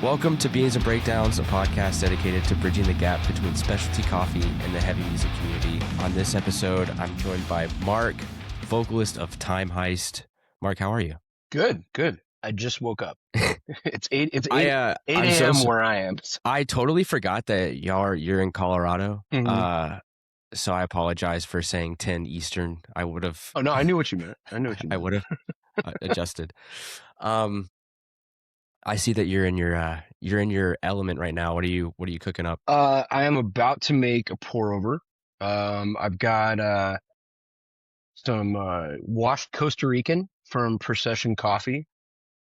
Welcome to Beans and Breakdowns, a podcast dedicated to bridging the gap between specialty coffee and the heavy music community. On this episode, I'm joined by Mark, vocalist of TIMEXHEIST. Mark, how are you? Good. I just woke up. It's 8 I'm a.m. where I am. I totally forgot that you're in Colorado. Mhm. So I apologize for saying 10 Eastern. I would have. Oh no, I knew what you meant. I would have adjusted. I see that you're in your element right now. What are you cooking up? I am about to make a pour over. I've got some washed Costa Rican from Procession Coffee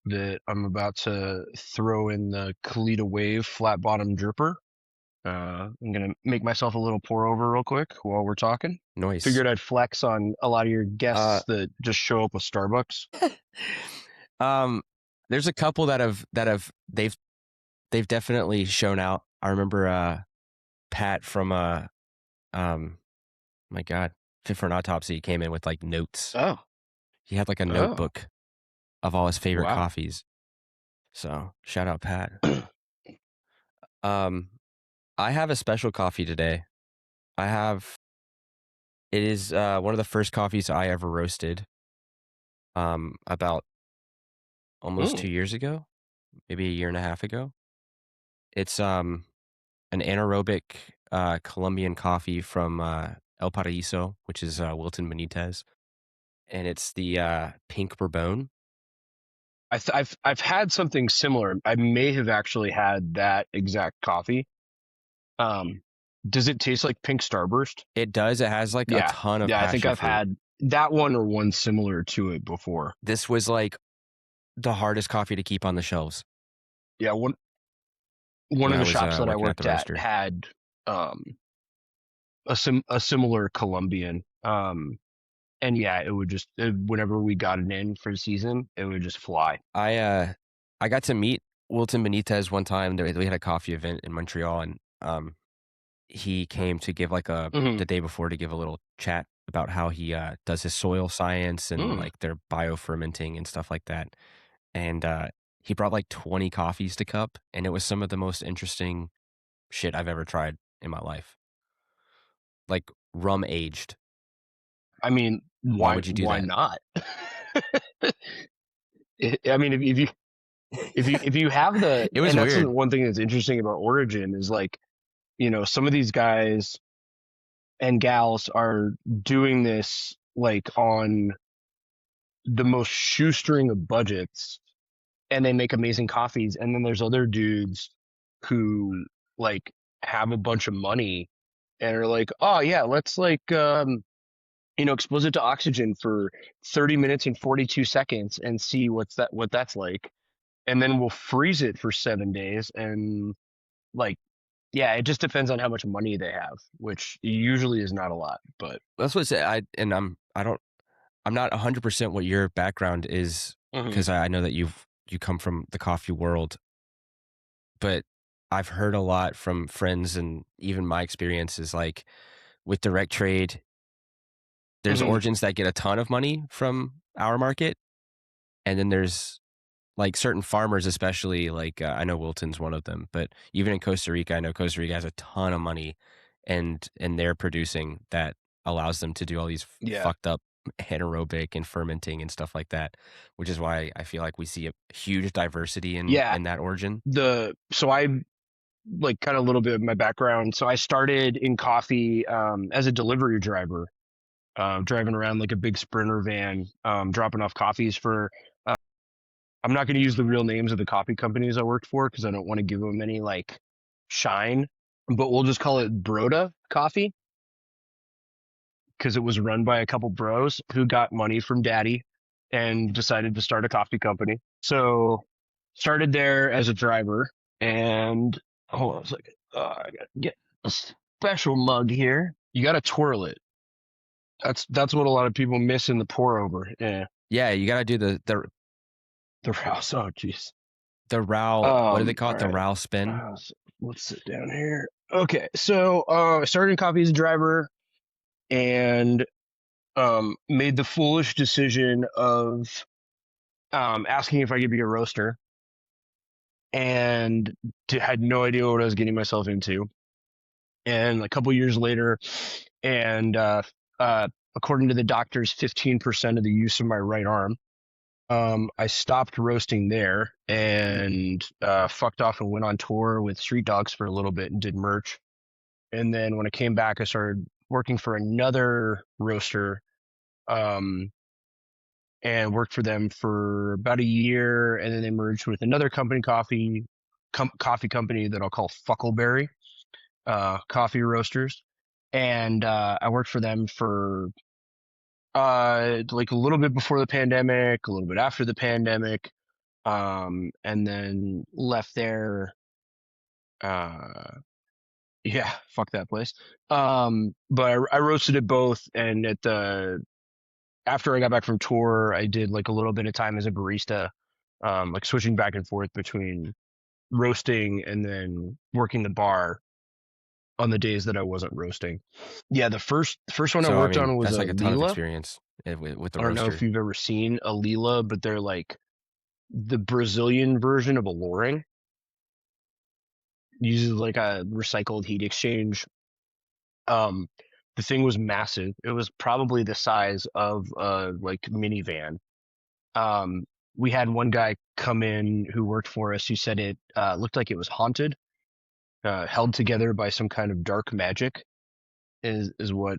that I'm about to throw in the Kalita Wave flat bottom dripper. I'm gonna make myself a little pour over real quick while we're talking. Nice. Figured I'd flex on a lot of your guests that just show up with Starbucks. There's a couple they've definitely shown out. I remember Pat from my God, Fit for an Autopsy came in with like notes. Oh. He had like a notebook of all his favorite Wow. coffees. So shout out Pat. I have a special coffee today. It is one of the first coffees I ever roasted. About almost 2 years ago, maybe a year and a half ago. It's an anaerobic Colombian coffee from El Paraíso, which is Wilton Benitez, and it's the pink bourbon. I've had something similar. I may have actually had that exact coffee. Does it taste like pink Starburst? It does. It has like a ton of I think passion I've fruit. had that one or one similar to it before. This was like the hardest coffee to keep on the shelves. Yeah, one of the shops that I worked at had a similar Colombian. And yeah, it would just whenever we got it in for the season, it would just fly. I got to meet Wilton Benitez one time. We had a coffee event in Montreal, and he came to give like the day before to give a little chat about how he does his soil science and like their biofermenting and stuff like that. And he brought like 20 coffees to cup, and it was some of the most interesting shit I've ever tried in my life. Like rum aged. I mean, why would you do that? Why not? I mean, if you have the, it was and weird. That's one thing that's interesting about Origin is like, you know, some of these guys and gals are doing this like on the most shoestring of budgets, and they make amazing coffees. And then there's other dudes who like have a bunch of money and are like, oh yeah, let's like expose it to oxygen for 30 minutes and 42 seconds and see what that's like. And then we'll freeze it for 7 days. And like, yeah, it just depends on how much money they have, which usually is not a lot, but that's what I'm not 100% what your background is, because I know that you come from the coffee world, but I've heard a lot from friends and even my experiences, like with direct trade, there's origins that get a ton of money from our market. And then there's like certain farmers, especially like I know Wilton's one of them, but even in Costa Rica, I know Costa Rica has a ton of money and they're producing that allows them to do all these fucked up anaerobic and fermenting and stuff like that, which is why I feel like we see a huge diversity in that origin. So I like kind of a little bit of my background. So I started in coffee as a delivery driver, driving around like a big Sprinter van, dropping off coffees for I'm not going to use the real names of the coffee companies I worked for because I don't want to give them any like shine, but we'll just call it Broda Coffee because it was run by a couple bros who got money from daddy and decided to start a coffee company. So started there as a driver, and hold on a second. I got to get a special mug here. You got to twirl it. That's what a lot of people miss in the pour over. Yeah, you got to do the Rouse. Oh, jeez. The Row. What do they call it? The Row spin. Let's sit down here. Okay, so I started in coffee as a driver, and made the foolish decision of asking if I could be a roaster. and had no idea what I was getting myself into. And a couple years later, and according to the doctors, 15% of the use of my right arm. I stopped roasting there and fucked off and went on tour with Street Dogs for a little bit and did merch. And then when I came back, I started working for another roaster, and worked for them for about a year. And then they merged with another coffee company that I'll call Fuckleberry Coffee Roasters. And I worked for them for like a little bit before the pandemic, a little bit after the pandemic, and then left there. Yeah, fuck that place. But I roasted it both, and after I got back from tour, I did like a little bit of time as a barista, like switching back and forth between roasting and then working the bar on the days that I wasn't roasting. Yeah, the first one I So I worked mean, on was that's a like a ton of Lila. experience with the I don't know if roaster. you've ever seen a Lila, but they're like the Brazilian version of a Loring. Uses like a recycled heat exchange. Um, the thing was massive. It was probably the size of a like minivan. Um, we had one guy come in who worked for us who said it looked like it was haunted, held together by some kind of dark magic. Is what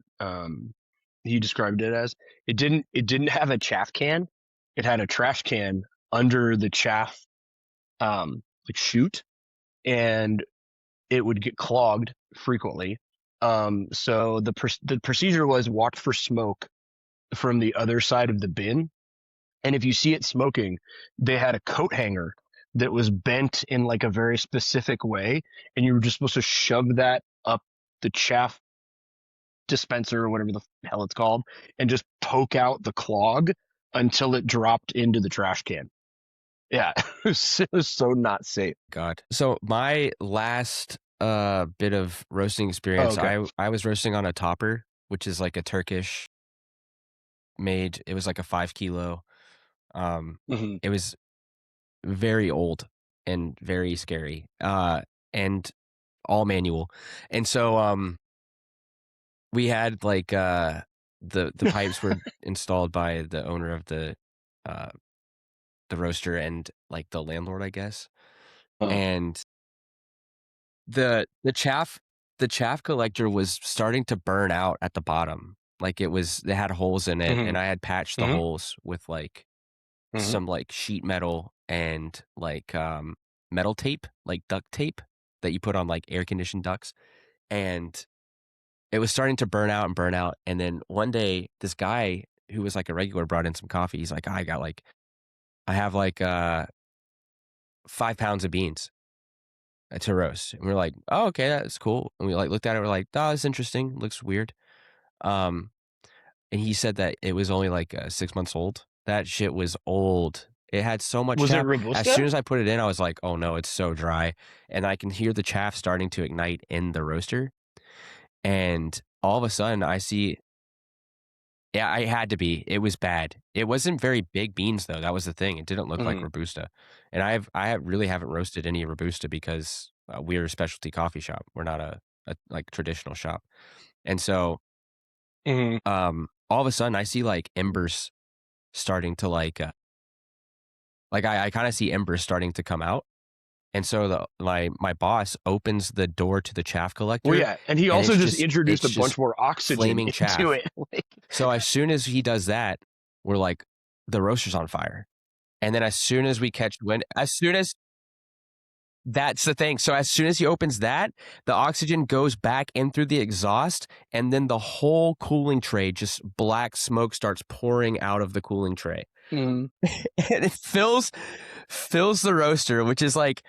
he described it as. It didn't have a chaff can. It had a trash can under the chaff like chute, and it would get clogged frequently. So the procedure was watch for smoke from the other side of the bin, and if you see it smoking, they had a coat hanger that was bent in like a very specific way, and you were just supposed to shove that up the chaff dispenser or whatever the hell it's called, and just poke out the clog until it dropped into the trash can. Yeah, it was so not safe. God. So my last bit of roasting Oh, experience, okay. I was roasting on a topper, which is like a Turkish made. It was like a 5 kilo. Mm-hmm. It was very old and very scary. And all manual. And so we had like the pipes were installed by the owner of uh the roaster and like the landlord, I guess. Oh. And the chaff collector was starting to burn out at the bottom. Like they had holes in it, Mm-hmm. and I had patched the Mm-hmm. holes with like Mm-hmm. some like sheet metal and like metal tape, like duct tape that you put on like air conditioned ducts. And it was starting to burn out. And then one day this guy who was like a regular brought in some coffee. He's like, I have like 5 pounds of beans to roast. And we're like, oh, okay, that's cool. And we like looked at it, we're like, oh, that's interesting. Looks weird. Um, and he said that it was only like 6 months old. That shit was old. It had so much Was it chaff. As soon Robusta? as I put it in, I was like, oh no, it's so dry. And I can hear the chaff starting to ignite in the roaster. And all of a sudden I see, yeah, I had to be. It was bad. It wasn't very big beans though. That was the thing. It didn't look like Mm-hmm. Robusta. And really haven't roasted any Robusta because we're a specialty coffee shop. We're not a like traditional shop. And so Mm-hmm. all of a sudden I see like embers starting to like I kind of see embers starting to come out. And so my boss opens the door to the chaff Well, collector, yeah, and he and also just introduced it's a just bunch more oxygen flaming into chaff. it. Like, So as soon as he does that, we're like, the roaster's on fire. And then as soon as we catch wind, that's the thing. So as soon as he opens that, the oxygen goes back in through the exhaust, and then the whole cooling tray, just black smoke starts pouring out of the cooling tray. mm-hmm. And it fills the roaster, which is like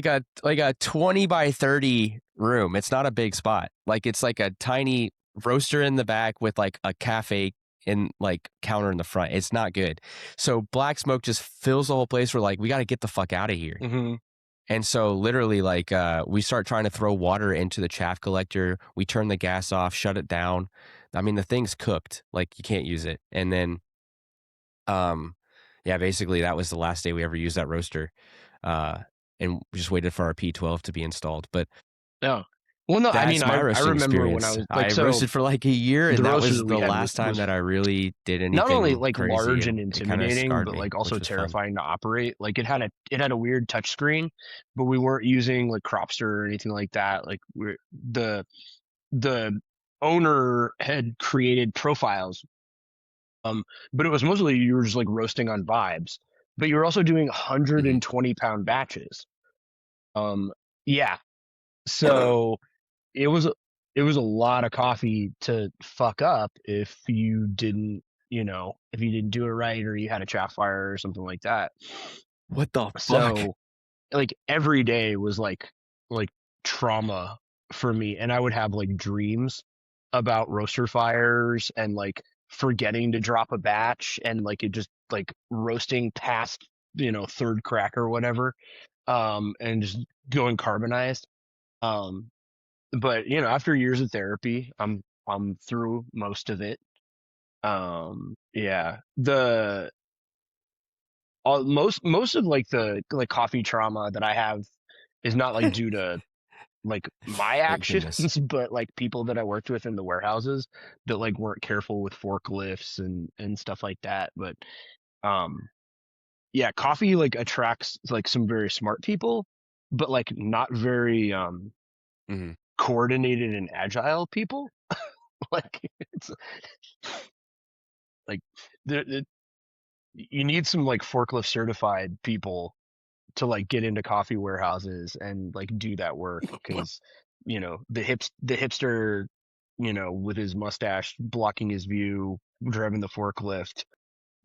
a 20 by 30 room. It's not a big spot. Like it's like a tiny roaster in the back with like a cafe in like counter in the front. It's not good. So black smoke just fills the whole place. We're like, we got to get the fuck out of here. Mm-hmm. And so literally like we start trying to throw water into the chaff collector. We turn the gas off, shut it down. I mean, the thing's cooked. Like you can't use it. And then yeah, basically that was the last day we ever used that roaster. and just waited for our P12 to be installed. But No. Well, no, I mean, that's my I roasting remember when I experience. was like, I so roasted for like a year, the and that roaster was that we the had last time was that I really did not only anything like crazy, large and and it kind of intimidating, scarred but me, like which also was fun. terrifying to operate. Like it had a weird touch screen, but we weren't using like Cropster or anything like that. Like the owner had created profiles, but it was mostly you were just like roasting on vibes. But you were also doing Hmm. 120-pound batches. Um, yeah. So it was it was a lot of coffee to fuck up if you didn't, if you didn't do it right or you had a chaff fire or something like that. What the fuck? So like every day was like trauma for me, and I would have like dreams about roaster fires and like forgetting to drop a batch and like it just like roasting past third crack or whatever, and just going carbonized. um but after years of therapy, I'm through most of it. Yeah, the most of like the like coffee trauma that I have is not like due to like my Thank goodness. actions, but like people that I worked with in the warehouses that like weren't careful with forklifts and stuff like that. But um yeah, coffee like attracts like some very smart people, but like not very Hmm. coordinated and agile people. Like it's like there, you need some like forklift certified people to like get into coffee warehouses and like do that work, because the hipster, with his mustache blocking his view, driving the forklift,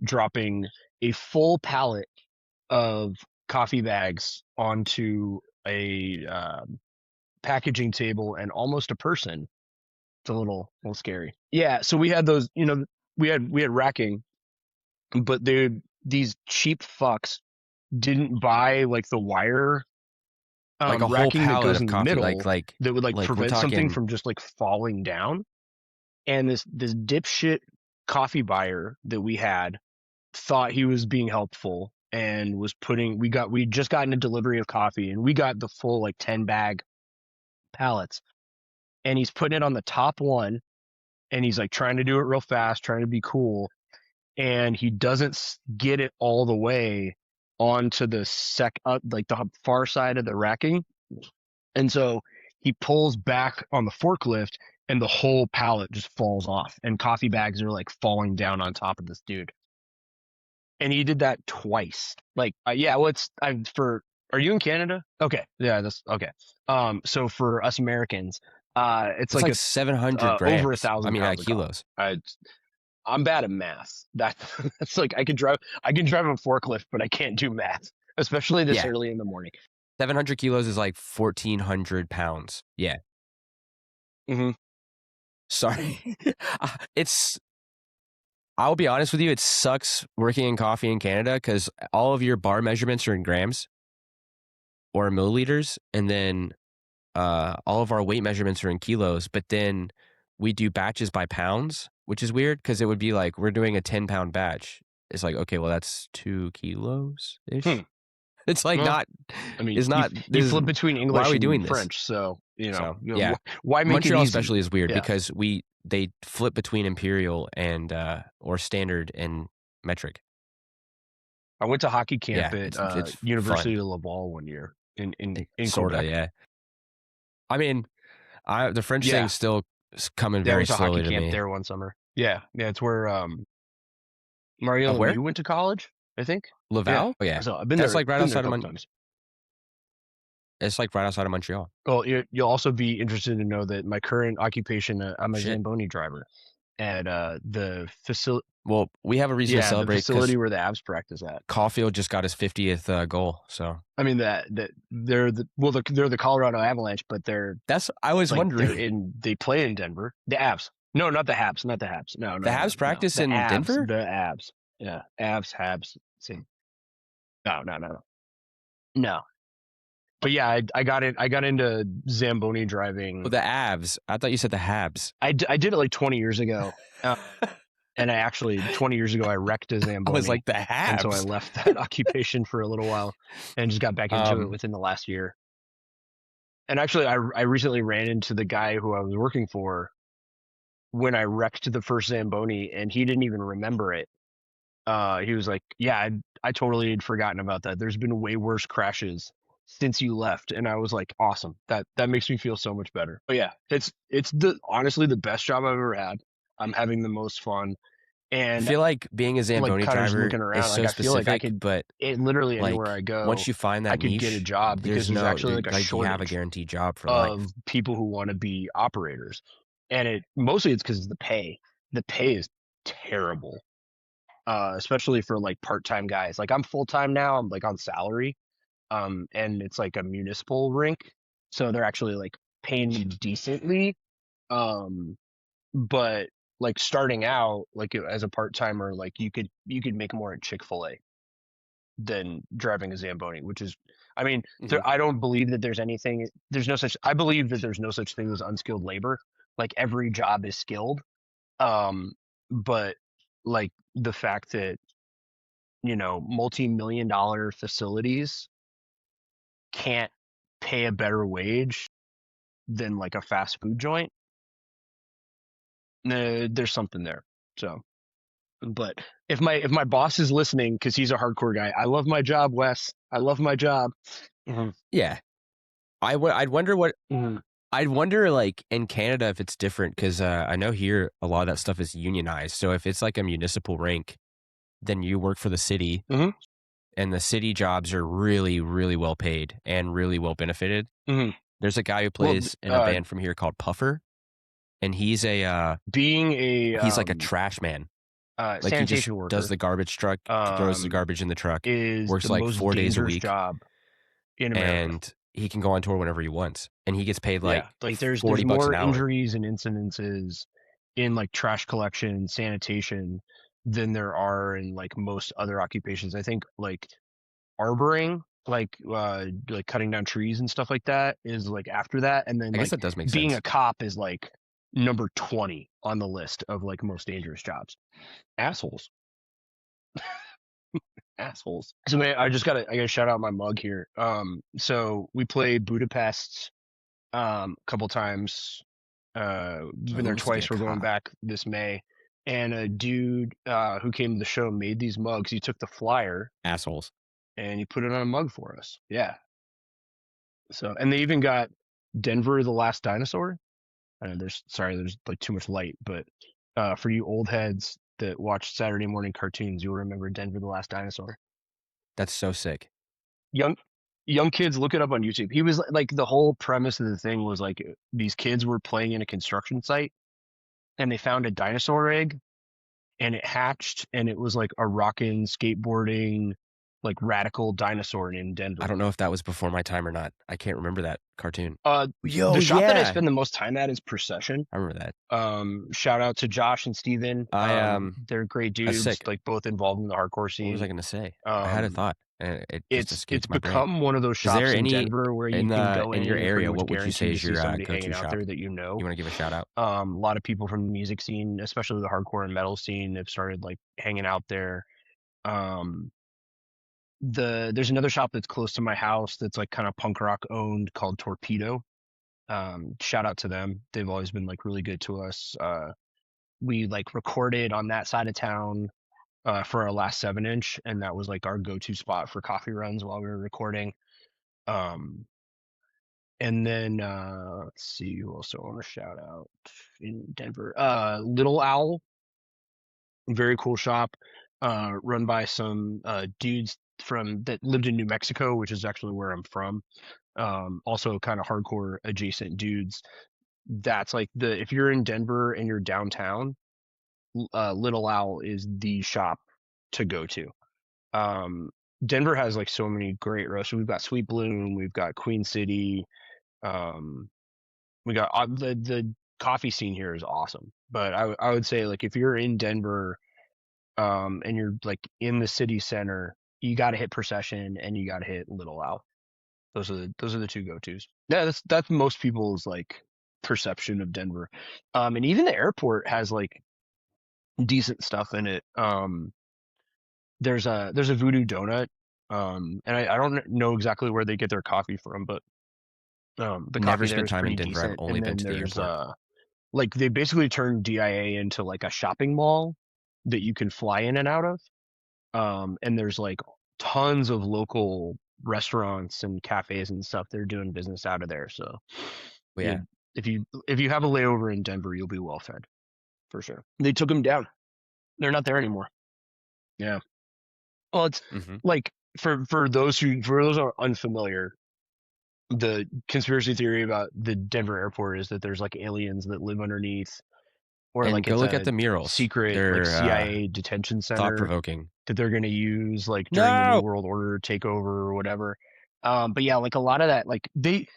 dropping a full pallet of coffee bags onto a packaging table and almost a person. It's a little scary. Yeah, so we had those, we had racking, but these cheap fucks didn't buy like the wire Like a whole racking that pallet goes of in the coffee, middle that would like like we're prevent something talking from just like falling down. And this dipshit coffee buyer that we had thought he was being helpful and was putting we just gotten a delivery of coffee and we got the full like 10 bag pallets, and he's putting it on the top one, and he's like trying to do it real fast, trying to be cool, and he doesn't get it all the way onto the like the far side of the racking. And so he pulls back on the forklift and the whole pallet just falls off and coffee bags are like falling down on top of this dude. And he did that twice. Like, yeah, well, are you in Canada? Okay. Yeah, that's okay. So for us Americans, it's it's like like 700 over a grams. I thousand mean, pounds of coffee. kilos. I'm bad at math. That's like I can drive a forklift, but I can't do math, especially this Yeah, early in the morning. 700 kilos is like 1,400 pounds. Yeah. Mm-hmm. Sorry. I'll be honest with you, it sucks working in coffee in Canada because all of your bar measurements are in grams or milliliters, and then all of our weight measurements are in kilos, but then we do batches by pounds, which is weird because it would be like we're doing a 10-pound batch. It's like, okay, well, that's 2 kilos Hmm. ish. It's like Well, not, I mean, it's not, you this is, flip between why are English we and doing this? French, so So, yeah. why make it Montreal easy? especially is weird Yeah, because they flip between imperial and, or standard and metric. I went to hockey camp Yeah, at it's University fun. of Laval one year in Sorta, Quebec. yeah. I mean, the French Yeah, thing's still coming yeah, I very went to hockey slowly to camp me. there one summer. Yeah, yeah, it's where Mario Where? Lemieux went to college, I think. Yeah, Laval? Oh, yeah. so That's like right been there a outside of couple times. it's like right outside of Montreal. Well, you'll also be interested to know that my current occupation, I'm a Shit. Zamboni driver at the facility. Well, we have a reason to Yeah, the celebrate because facility where the Avs practice at. Caulfield just got his 50th goal. So I mean that they're they're the Colorado Avalanche, but I was wondering. they play in Denver. The Avs. No, not the Habs. Not the Habs. No, The no, no, Habs no. practice The in Avs. Denver? The Avs. Yeah, Avs, Habs. Same. No, no, no, no. No. But yeah, I got it. I got into Zamboni Oh, driving. the Avs. I thought you said the Habs. I did it like 20 years ago. And I actually 20 years ago I wrecked a I was Zamboni, like, the and so I Habs. left that occupation for a little while and just got back into it Um, within the last year. And actually, I recently ran into the guy who I was working for when I wrecked the first Zamboni, and he didn't even remember it. He was like, "Yeah, I totally had forgotten about that. There's been way worse crashes since you left." And I was like, "Awesome. That makes me feel so much better." But yeah, it's the honestly the best job I've ever had. I'm having the most fun, I and feel like being a like Zamboni kind of just driver looking is around, like so I feel like I specific, could but it literally anywhere I like once go, you find I that could get a niche, job because there's there's no actually like a like you have a shortage guaranteed job for of life. people who want to be operators. And it mostly it's because of the pay. The pay is terrible, especially for like part-time guys. Like I'm full-time now. I'm like on salary, and it's like a municipal rink, so they're actually like paying me decently. Um, but like starting out, like as a part-timer, like you could make more at Chick-fil-A than driving a Zamboni, which is, I mean, Hmm. I don't believe that there's no such, I believe that there's no such thing as unskilled labor. Like every job is skilled. Um, but like the fact that, multi-million dollar facilities can't pay a better wage than like a fast food joint, there's something there. So, but if my boss is listening, because he's a hardcore guy, I love my job, Wes. I love my job. Mhm. Yeah, I'd wonder what Mhm. I'd wonder like in Canada if it's different because I know here a lot of that stuff is unionized. So if it's like a municipal rink, then you work for the city, Mhm. and the city jobs are really, really well paid and really well benefited. Mhm. There's a guy who Well, plays in a band from here called Puffer, and being a he's like a trash man. Like he just sanitation does worker the garbage truck, throws the um, garbage in the truck, is the works like most 4 days a dangerous week, job in America. and he can go on tour whenever he wants, and he gets paid like Yeah, like there's 40 bucks an more hour. injuries and incidences in like trash collection, sanitation than there are in like most other occupations. I think like arboring, like cutting down trees and stuff like that is like after that, and then I guess like that does make being a sense. cop is like number 20 on the list of like most dangerous jobs. Assholes. Assholes. So man, I gotta shout out my mug here. So we played Budapest a couple times. We've So been who there wants to be a twice. We're going cop? back this May. And a dude who came to the show made these mugs. He took the flyer Assholes. and he put it on a mug for us. Yeah. So, and they even got Denver the Last Dinosaur. I know there's like too much light, but for you old heads that watch Saturday morning cartoons, you'll remember Denver the Last Dinosaur. That's so sick. Young young kids, look it up on YouTube. He was like the whole premise of the thing was like these kids were playing in a construction site and they found a dinosaur egg and it hatched and it was like a rockin' skateboarding like radical dinosaur named I Denver. don't know if that was before my time or not. I can't remember that cartoon. The Yo, shop that I yeah, spend the most time at is Procession. I remember that. Shout out to Josh and Steven. I They're great that's dudes, sick. like both involved in the hardcore What was I scene. gonna say? I had a Um, thought, and it just it's escaped my brain. become one of those Is there shops in any Denver where you can go in your in and pretty area? much What would you say guaranteed to is see your somebody go-to hanging out shop? there that you know. You want to give a shout out? A lot of people from the music scene, especially the hardcore and metal scene, have started like hanging out there. Um, there's another shop that's close to my house that's like kind of punk rock owned called Torpedo. Shout out to them. They've always been like really good to us. We like recorded on that side of town for our last 7 inch, and that was like our go-to spot for coffee runs while we were recording. Um, and then let's see who else I want to shout out in Denver. Little Owl, very cool shop, run by some dudes from that lived in New Mexico, which is actually where I'm from. Also kind of hardcore adjacent dudes. That's like the if you're in Denver and you're downtown, Little Owl is the shop to go to. Um, Denver has like so many great roasters. We've got Sweet Bloom, we've got Queen City, um, we got the coffee scene here is awesome. But I would say like if you're in Denver, and you're like in the city center, you got to hit Procession and you got to hit Little Owl. Those are the two go tos. Yeah, that's most people's like perception of Denver. And even the airport has like decent stuff in it. There's a Voodoo Donut, and I don't know exactly where they get their coffee from, but the Never coffee there spent is time in pretty Denver. I've decent. only And been then to the there's airport. like they basically turned DIA into like a shopping mall that you can fly in and out of. And there's like tons of local restaurants and cafes and stuff that are doing business out of there. So But yeah. you if you have a layover in Denver, you'll be well fed for sure. They took them down. They're not there anymore. Yeah. Well, it's Hmm. like for those who are unfamiliar, the conspiracy theory about the Denver airport is that there's like aliens that live underneath, or And like go it's look at a the murals. secret like They're CIA detention thought center provoking. that they're going to use like during the New No. World Order takeover or whatever. But yeah, like a lot of that, like the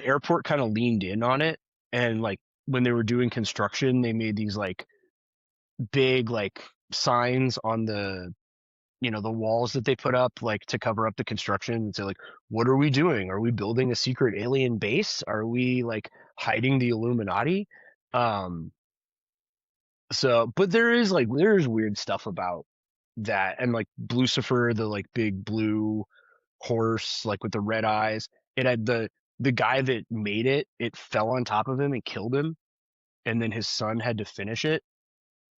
airport kind of leaned in on it, and like when they were doing construction, they made these like big like signs on the walls that they put up like to cover up the construction and say like, what are we doing? Are we building a secret alien base? Are we like hiding the Illuminati? Um, but there's weird stuff about that, and like Lucifer, the like big blue horse, like with the red eyes. It had the guy that made it. It fell on top of him and killed him, and then his son had to finish it.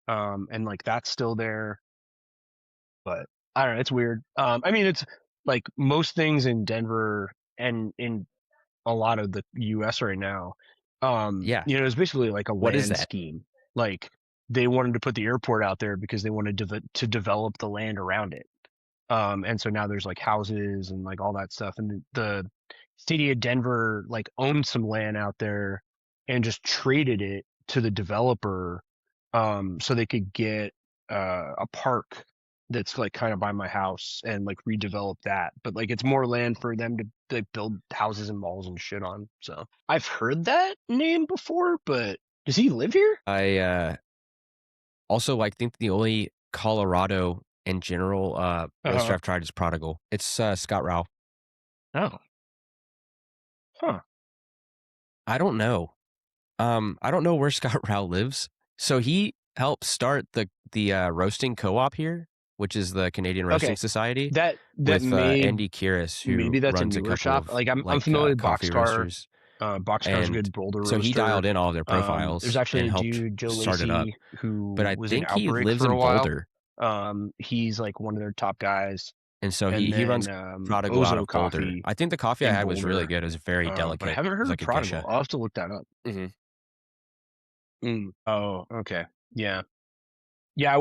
And like that's still there, but I don't know. It's weird. I mean, it's like most things in Denver and in a lot of the U.S. right now. Yeah. It's basically like a What is land that? scheme. Like they wanted to put the airport out there because they wanted to develop the land around it. And so now there's like houses and like all that stuff. And the city of Denver like owned some land out there and just traded it to the developer, so they could get a park that's like kind of by my house and like redevelop that. But like it's more land for them to build houses and malls and shit on. So I've heard that name before, but does he live here? I also I think the only Colorado in general oyster Uh-huh. I've tried is Prodigal. It's Scott Rao. Oh, huh. I don't know. I don't know where Scott Rao lives. So he helped start the roasting co-op here, which is the Canadian Roasting Okay. Society, That with may Andy Kiris, who maybe that's a runs a newer couple shop. of Like I'm like familiar with coffee Boxcar. roasters. Boxcar's a And good Boulder so he roaster. dialed in all of their There's profiles actually and a helped dude, Joe start it up. Lacey, But who I was in think he Outbreak lives for a in while. Boulder. He's like one of their top guys. And so And he then runs Prodigal out Ozo of Boulder. Coffee I think the coffee I in had was really Boulder. good. It was very But I delicate. haven't It was heard of like a Prodigal. geisha. I'll have to look that up. Hmm. Oh, okay. Yeah. Yeah,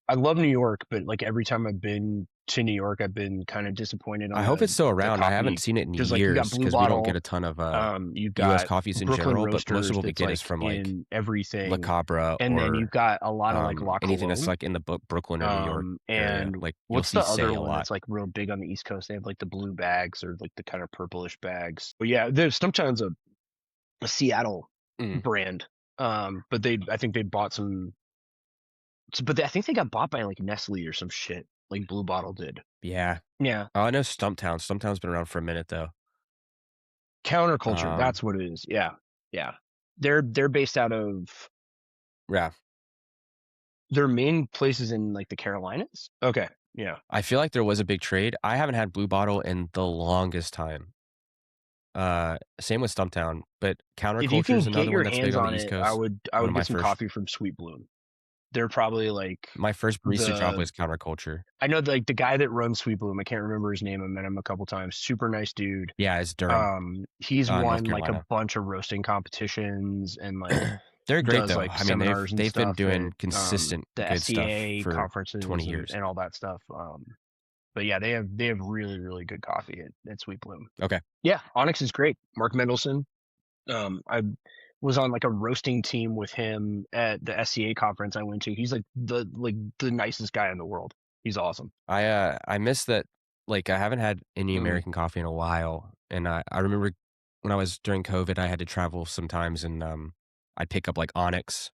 I love New York, but like every time I've been to New York, I've been kind of disappointed I on hope it's still the around. I haven't coffee, seen it in because like you got years Blue because we don't get Bottle, a ton of you've U.S. got coffees in Brooklyn general, but most of Roasters what we that's get is like from like in La everything, Cabra and then you've or got a lot of like La anything that's Colombe. like in the Brooklyn or New York area. And Like you'll what's see the other Say a one lot. that's like real big on the East Coast? They have like the blue bags or like the kind of purplish bags. But yeah, there's sometimes a Seattle Mm. brand. But I think they bought some, but I think they got bought by like Nestle or some shit, like Blue Bottle did. Yeah. Yeah, Oh, I know Stumptown. Stumptown's been around for a minute though. counterculture. That's what it is. Yeah, yeah. They're based out of Yeah. their main places in like the Carolinas. Okay, yeah. I feel like there was a big trade. I haven't had Blue Bottle in the longest time. Same with Stumptown, but If you Counterculture can is get another one your that's big hands on the on East it, I Coast. would One of my get some first coffee from Sweet Bloom. They're probably like my first barista job the was Counterculture. I know like the guy that runs Sweet Bloom. I can't remember his name. I met him a couple times. Super nice dude. Yeah, it's Durham, He's North won like a Carolina. bunch of roasting competitions and like They're great does though. like I mean, seminars and they've been stuff doing at consistent the good stuff SCA for conferences 20 years. and all that stuff. But yeah, they have really really good coffee at Sweet Bloom. Okay. Yeah, Onyx is great. Mark Mendelson. I was on like a roasting team with him at the SCA conference I went to. He's like the nicest guy in the world. He's awesome. I miss that. Like I haven't had any Mm. American coffee in a while, and I remember when I was during COVID, I had to travel sometimes, and I'd pick up like Onyx.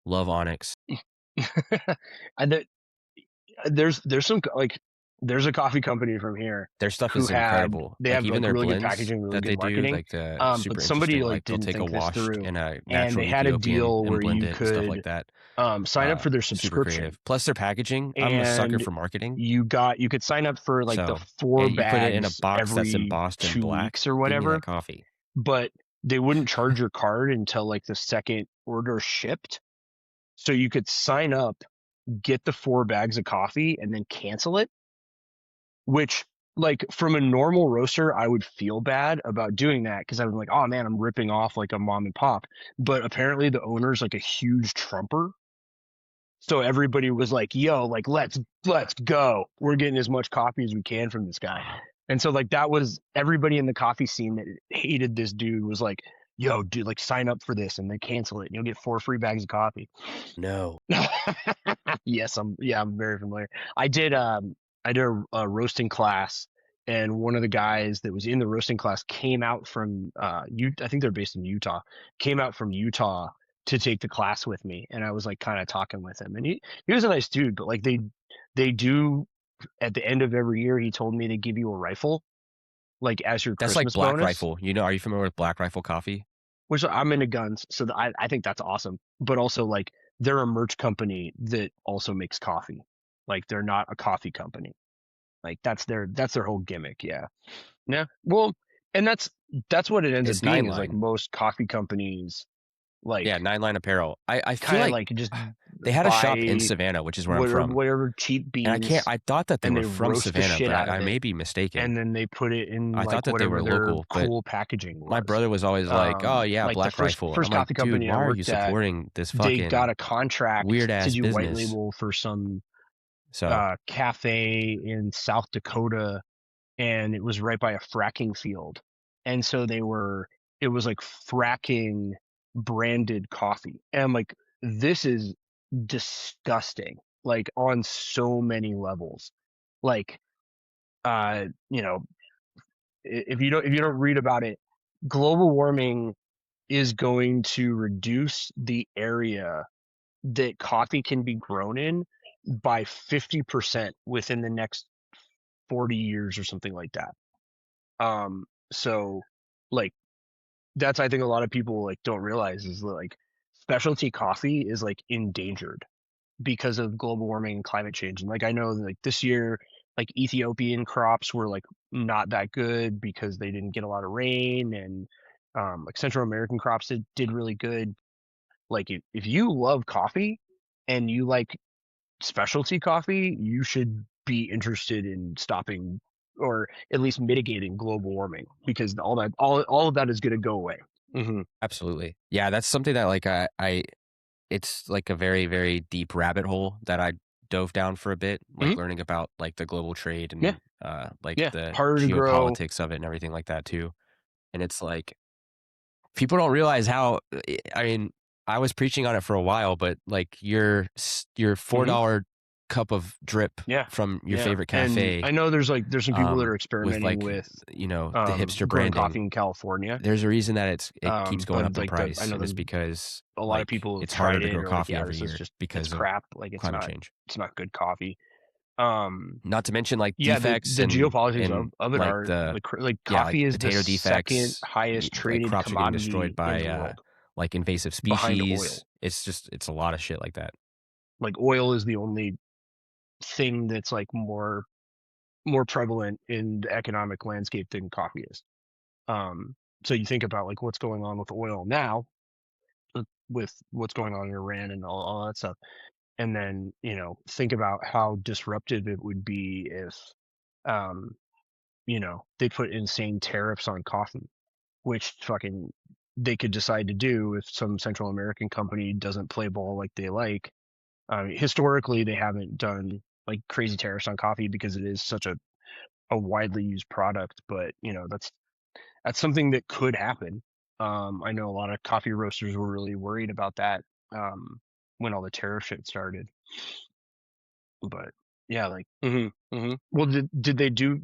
Love Onyx. And there's some like there's a coffee company from here Their stuff who is had incredible. they Like, have even like their really good blends packaging, really that good they do, marketing. like, But super somebody interesting, like like, they'll didn't take a think this wash through, in a and natural they had a Ethiopian deal and where blend you it and stuff could like that. sign up for their Super subscription, creative. Plus their packaging, I'm a sucker and for marketing. you could sign up for like the So, four you put it in a bags box that's every embossed in 2 weeks black, or give me that whatever, coffee. but they wouldn't charge your card until like the second order shipped. So you could sign up, get the 4 bags of coffee, and then cancel it, which like from a normal roaster, I would feel bad about doing that because I'm like, oh man, I'm ripping off like a mom and pop. But apparently the owner's like a huge Trumper. So everybody was like, yo, like let's go. We're getting as much coffee as we can from this guy. And so like that was everybody in the coffee scene that hated this dude was like, yo, dude, like sign up for this and then cancel it and you'll get 4 free bags of coffee. No. Yes, I'm very familiar. I did a roasting class, and one of the guys that was in the roasting class came out from I think they're based in Utah, came out from Utah to take the class with me, and I was like kind of talking with him, and he was a nice dude, but like they do at the end of every year, he told me they give you a rifle like as your That's like Christmas Black bonus, Rifle. Are you familiar with Black Rifle coffee? which I'm into guns, so I think that's awesome. But also like they're a merch company that also makes coffee. Like they're not a coffee company. Like that's their whole gimmick. Yeah. Yeah. Well, and that's what it ends up It's being Nine is like Line. most coffee companies Yeah, like Nine Line Apparel. I feel kind of like like just they had a shop in buy Savannah, which is where I'm from. whatever cheap And beans I thought that they and were they from roast the Savannah, shit but out I of it may be mistaken. and then they put it in I thought like that they whatever were their local, but cool packaging my was. brother was always like, "Oh yeah, Like the Black first Rifle," and first I'm like, coffee "Dude, company I why are you worked at, supporting this they got fucking a contract weird to ass do white business?" label for some So cafe in South Dakota, and it was right by a fracking field. And so it was like fracking branded coffee. And I'm like, this is disgusting, like on so many levels. Like, you know, if you don't read about it, global warming is going to reduce the area that coffee can be grown in by 50% within the next 40 years or something like that. So like that's I think a lot of people like don't realize is that, like specialty coffee is like endangered because of global warming and climate change. And like I know like this year like Ethiopian crops were like not that good because they didn't get a lot of rain, and like Central American crops did really good. Like if you love coffee and you like specialty coffee, you should be interested in stopping or at least mitigating global warming because all of that is going to go away. Mm-hmm. absolutely, yeah, that's something that like I it's like a very very deep rabbit hole that I dove down for a bit, Mm-hmm. like learning about like the global trade Yeah, and like yeah, the harder to grow. geopolitics of it and everything like that too. And it's like people don't realize how I mean, I was preaching on it for a while, but like your Mm-hmm. $4 cup of drip Yeah, from your yeah, favorite and cafe, I know there's some people that are with experimenting like, with the hipster growing branding, coffee in California. there's a reason that it keeps going But up in like I price, know and it's there's because a lot of like people have it's harder tried to it grow or like, coffee yeah, every this is year just it's because of crap. Like climate change. it's not good coffee. Um, Not to mention like yeah, defects the geopolitics and of it like are the like yeah, like coffee is the potato second defects, highest like traded crops are getting destroyed commodity in by the world like invasive behind oil. species. It's a lot of shit like that. Like oil is the only thing that's like more prevalent in the economic landscape than coffee is. Um, so you think about like what's going on with oil now, with what's going on in Iran and all that stuff, and then think about how disruptive it would be if um, they put insane tariffs on coffee, which fucking they could decide to do if some Central American company doesn't play ball like they like. Historically, they haven't done like crazy tariffs on coffee because it is such a widely used product, but that's something that could happen. I know a lot of coffee roasters were really worried about that when all the tariff shit started. But yeah, like, well, did they do?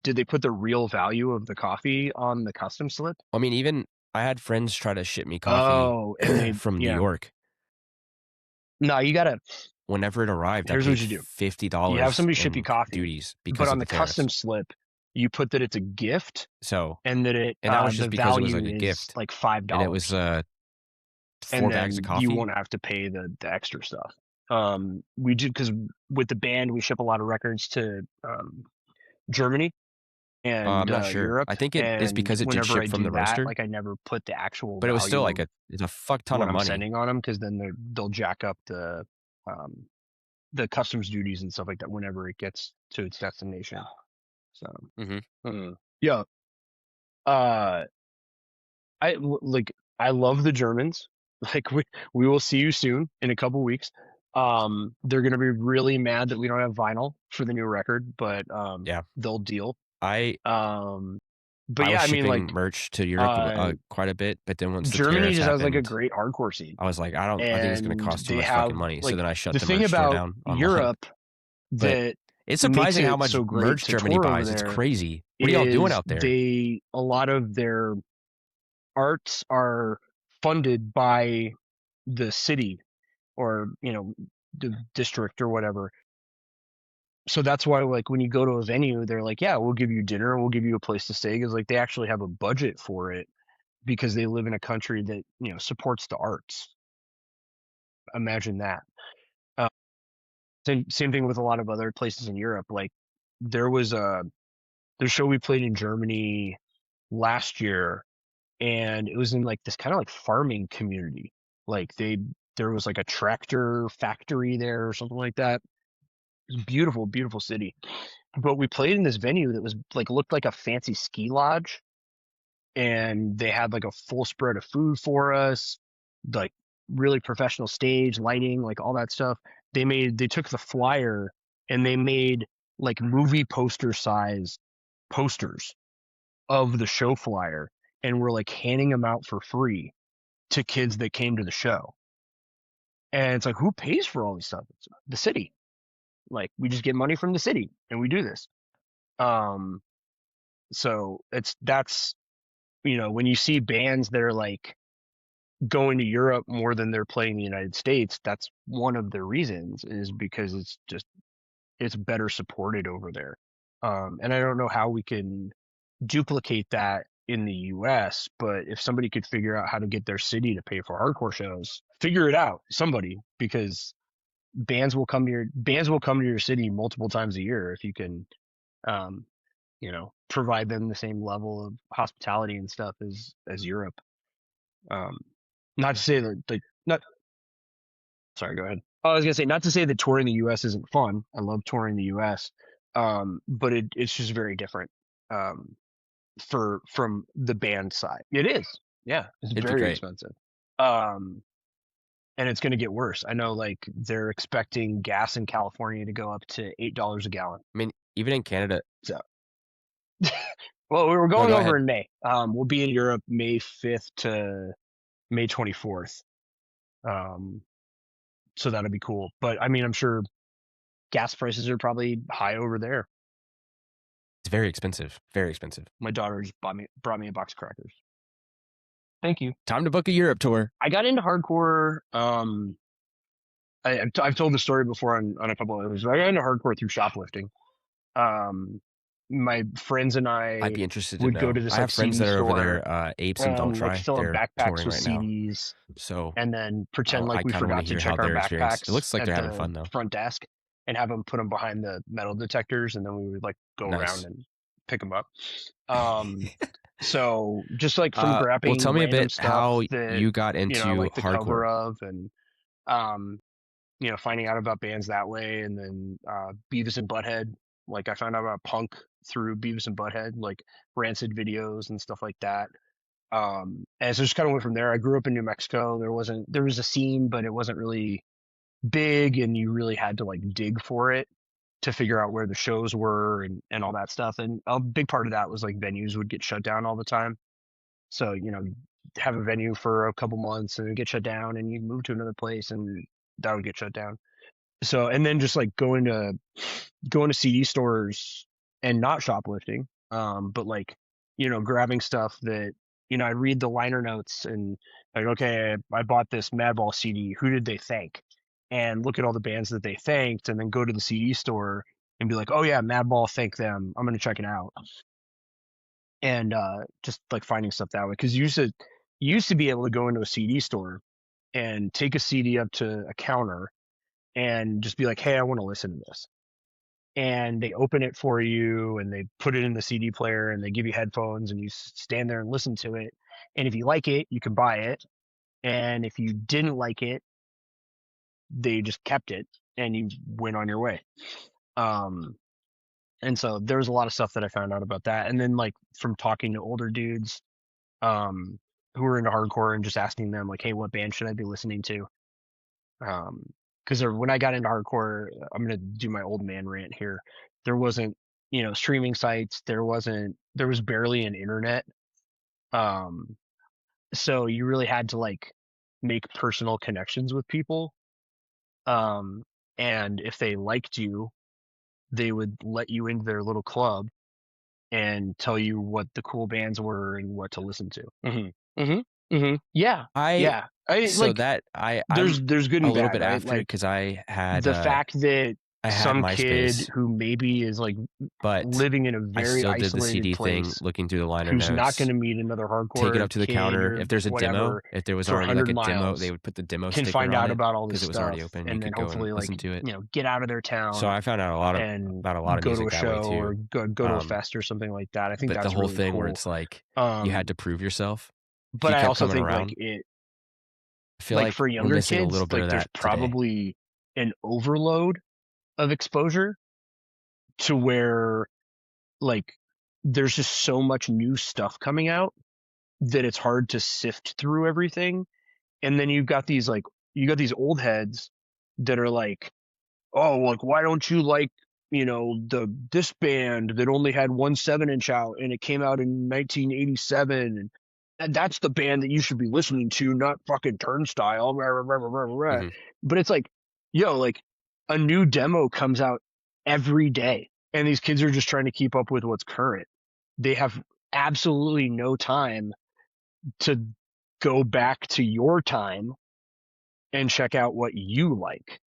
Did they put the real value of the coffee on the custom slip? I mean, even I had friends try to ship me coffee Oh, and they from New yeah. York. No, you gotta. whenever it arrived, I Here's what paid you do. $50 You have somebody ship you in coffee, duties but because on of the the tariffs. custom slip, you put that it's a gift So, and that and that was the just because it was like value a is gift, like $5, and it was and 4 bags of then you coffee. won't have to pay the extra stuff. We do, because with the band we ship a lot of records to Germany I'm and not sure. Europe, I think it is and because it did whenever I ship from do the that, roaster, like I never put the actual but it was still value like of it's a fuck ton what of I'm money. sending on them, because then they'll jack up the customs duties and stuff like that whenever it gets to its destination. So yeah, uh, I love the Germans. Like we will see you soon in a couple weeks. They're gonna be really mad that we don't have vinyl for the new record, but Yeah, they'll deal. I But I yeah, was I mean, shipping like merch to Europe uh, quite a bit, but then once the Germany tariffs just has like a happened, great hardcore scene, I was like, I think it's going to and cost too they much fucking have money. So like then I shut the the thing merch store about down online. Europe But that it's makes surprising how it much so great merch to Germany tour over buys. It's there crazy. What are y'all doing is out there? a lot of their arts are funded by the city or the district or whatever. So that's why, like, when you go to a venue, they're like, yeah, we'll give you dinner, we'll give you a place to stay, because like they actually have a budget for it because they live in a country that supports the arts. Imagine that. uh, same thing with a lot of other places in Europe. Like, there was the show we played in Germany last year, and it was in like this kind of like farming community. Like, there was like a tractor factory there or something like that. It was a beautiful, beautiful city. But we played in this venue that was like looked like a fancy ski lodge, and they had like a full spread of food for us, like really professional stage lighting, like all that stuff. They took the flyer and they made like movie poster size posters of the show flyer, and were like handing them out for free to kids that came to the show. And it's like, who pays for all these stuff? It's the city. Like, we just get money from the city and we do this. Um, so that's when you see bands that are like going to Europe more than they're playing the United States, that's one of the reasons, is because it's better supported over there. And I don't know how we can duplicate that in the US, but if somebody could figure out how to get their city to pay for hardcore shows, figure it out, somebody, because bands will come to your city multiple times a year if you can um, provide them the same level of hospitality and stuff as Europe. Um, not to say that, like, not sorry, go ahead. Oh, I was gonna say, not to say that touring the U.S. isn't fun. I love touring the U.S., but it's just very different from the band side. It is, yeah, it's It'd be very great. expensive, and it's gonna get worse. I know, like, they're expecting gas in California to go up to $8 a gallon. I mean, even in Canada. So, well, we were No, going go over ahead. in May. We'll be in Europe May 5th to May 24th. So that'll be cool. But I mean, I'm sure gas prices are probably high over there. It's very expensive. Very expensive. My daughter just brought me a box of crackers. Thank you. Time to book a Europe tour. I got into hardcore. I've told the story before on a couple of others. I got into hardcore through shoplifting. Um, my friends and I'd I be interested to would go know. to this I like have friends CD that are over store, there. Apes and Don't like Try. fill up They're backpacks touring with right now. CDs, So and then pretend I like we kind of want to forgot to hear how check our their experience. It backpacks looks like at they're having the fun though. front desk, and have them put them behind the metal detectors, and then we would like go around Nice. and pick them up. So just like from Well, grabbing tell me a random bit stuff how that you got I into like the cover hardcore. of, and um, finding out about bands that way, and then Beavis and Butthead. Like, I found out about punk through Beavis and Butthead, like Rancid videos and stuff like that. And so just kind of went from there. I grew up in New Mexico. There was a scene, but it wasn't really big, and you really had to like dig for it to figure out where the shows were and all that stuff. And a big part of that was like venues would get shut down all the time. So, have a venue for a couple months and it get shut down, and you move to another place and that would get shut down. So, and then just like going to CD stores and not shoplifting, but like, grabbing stuff that, I'd read the liner notes and like, okay, I bought this Madball CD. Who did they thank? and look at all the bands that they thanked, and then go to the CD store and be like, oh yeah, Madball thanked them, I'm gonna check it out. And just like finding stuff that way, because you used to be able to go into a CD store and take a CD up to a counter and just be like, hey, I want to listen to this, and they open it for you and they put it in the CD player and they give you headphones and you stand there and listen to it, and if you like it you can buy it, and if you didn't like it they just kept it and you went on your way. um and so there's a lot of stuff that I found out about that, and then like from talking to older dudes um who were into hardcore and just asking them like, hey, what band should I be listening to? Because when I got into hardcore, I'm gonna do my old man rant here. There wasn't, streaming sites. There was barely an internet. Um, so you really had to like make personal connections with people. Um, and if they liked you, they would let you into their little club and tell you what the cool bands were and what to listen to. Yeah, I yeah. I so like. that I'm There's good a and little bad, bit right? after it Like because the fact that I had some kid MySpace, who maybe is like but living in a I very still did the isolated CD thing, place, looking through the liner who's not going notes, to meet another take it hardcore up to the kid counter. or If there's a demo, whatever if there was for already like 100 a demo, they miles, would put the demo can sticker find on out it about all this because it was already stuff open. You and then could go and hopefully like, listen to it. get out of their So town I found out a lot and about a lot of go to music a that way show or too. go to a fest or something like that. I think But the that's whole really thing where cool. it's like you had Um, to prove yourself if but you I kept also coming think like around. I feel like like for we're younger missing a kids, little bit like of there's that today. probably an overload of exposure to where like there's just so much new stuff coming out that it's hard to sift through everything. And then you got these old heads that are like, oh, like why don't you like, this band that only had one 7-inch out and it came out in 1987, and that's the band that you should be listening to, not fucking Turnstile. Rah, rah, rah, rah, rah, rah. Hmm. But it's like, yo, like a new demo comes out every day, and these kids are just trying to keep up with what's current. They have absolutely no time to go back to your time and check out what you like.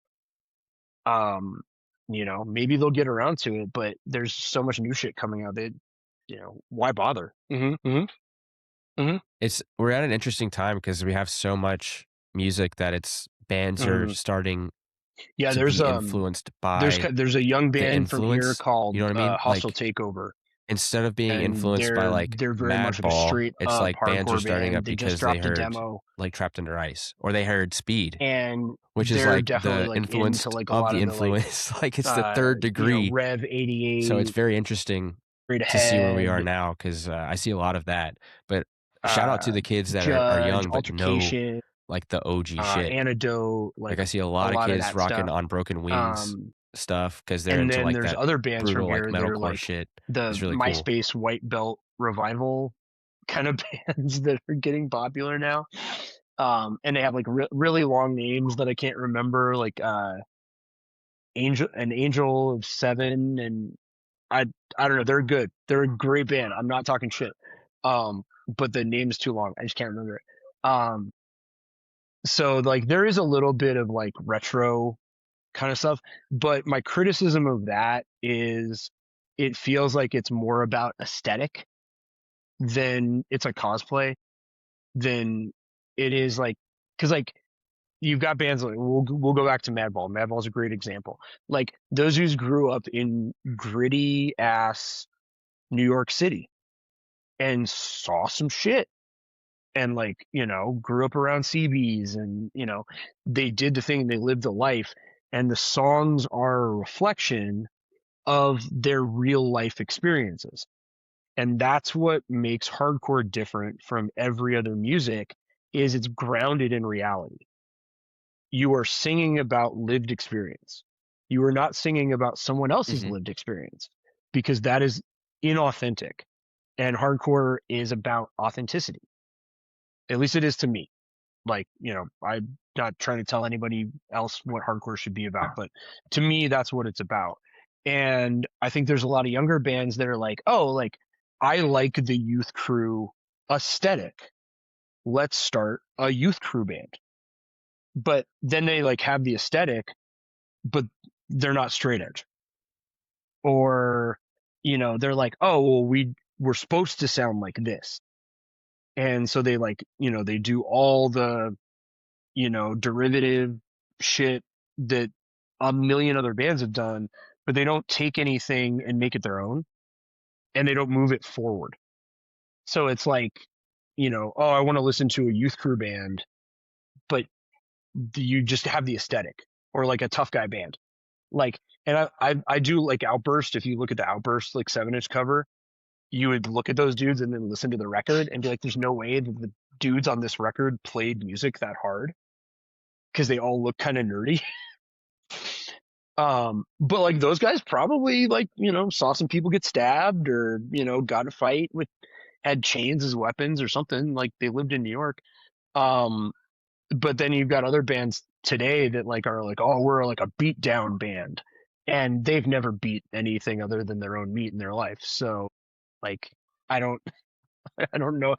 Um, maybe they'll get around to it, but there's so much new shit coming out that, why bother? We're at an interesting time because we have so much music that it's bands are starting Yeah, to there's be influenced there's by there's a young the band from here influence. You know called what I mean? Hostile Like Takeover, instead of being and influenced by they're like they're very much like a Madball, straight it's up like bands are hardcore starting band. up They just because they dropped a heard demo, like Trapped Under Ice or they heard Speed, and which is they're like definitely the like into influenced like a of lot the of the like influence. Like it's the third degree. Rev So it's 88, very interesting Straight to see where we are Ahead, now because I see a lot of that. But shout out to the kids that are Judge, young but know Altercation, like the OG shit. Antidote, Like like I see a a lot of lot of kids that rocking stuff. on Broken Wings Um, stuff because they're and into then like there's that other bands from brutal like here that are metalcore like shit. the It's really cool. MySpace white belt revival kind of bands that are getting popular now. And they have like really long names that I can't remember, like Angel of Seven, and I don't know. They're good. They're a great band. I'm not talking shit. But the name is too long. I just can't remember it. So like there is a little bit of like retro kind of stuff, but my criticism of that is it feels like it's more about aesthetic than it's a cosplay than it is like, because like you've got bands like we'll go back to Madball. Madball's a great example. Like those who grew up in gritty ass New York City and saw some shit and like grew up around CBs, and they did the thing, they lived the life, and the songs are a reflection of their real life experiences. And that's what makes hardcore different from every other music, is it's grounded in reality. You are singing about lived experience. You are not singing about someone else's Hmm. lived experience, because that is inauthentic. And hardcore is about authenticity. At least it is to me. Like, I'm not trying to tell anybody else what hardcore should be about, but to me, that's what it's about. And I think there's a lot of younger bands that are like, oh, like, I like the youth crew aesthetic. Let's start a youth crew band. but then they like have the aesthetic, but they're not straight edge. Or, they're like, oh, well, we're supposed to sound like this. And so they like, they do all the, derivative shit that a million other bands have done, but they don't take anything and make it their own, and they don't move it forward. So it's like, oh, I want to listen to a youth crew band, but you just have the aesthetic, or like a tough guy band. Like, and I do like Outburst. If you look at the Outburst like 7-inch cover, you would look at those dudes and then listen to the record and be like, there's no way that the dudes on this record played music that hard, because they all look kind of nerdy. But like those guys probably like, saw some people get stabbed, or, got in a fight with, had chains as weapons or something. Like they lived in New York. But then you've got other bands today that like are like, oh, we're like a beat down band, and they've never beat anything other than their own meat in their life. So like, I don't, I don't know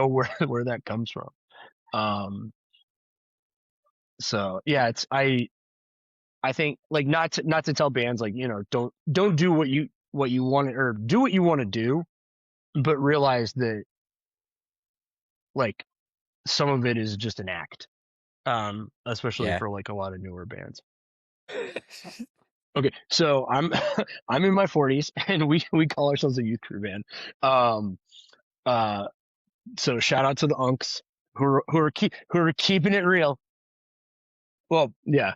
where that comes from. So yeah, I think like not to tell bands like, don't do what you want, or do what you want to do, but realize that like some of it is just an act, especially Yeah. for like a lot of newer bands. Okay, so I'm I'm in my 40s, and we call ourselves a youth crew band. So shout out to the unks who are keeping it real. Well, yeah,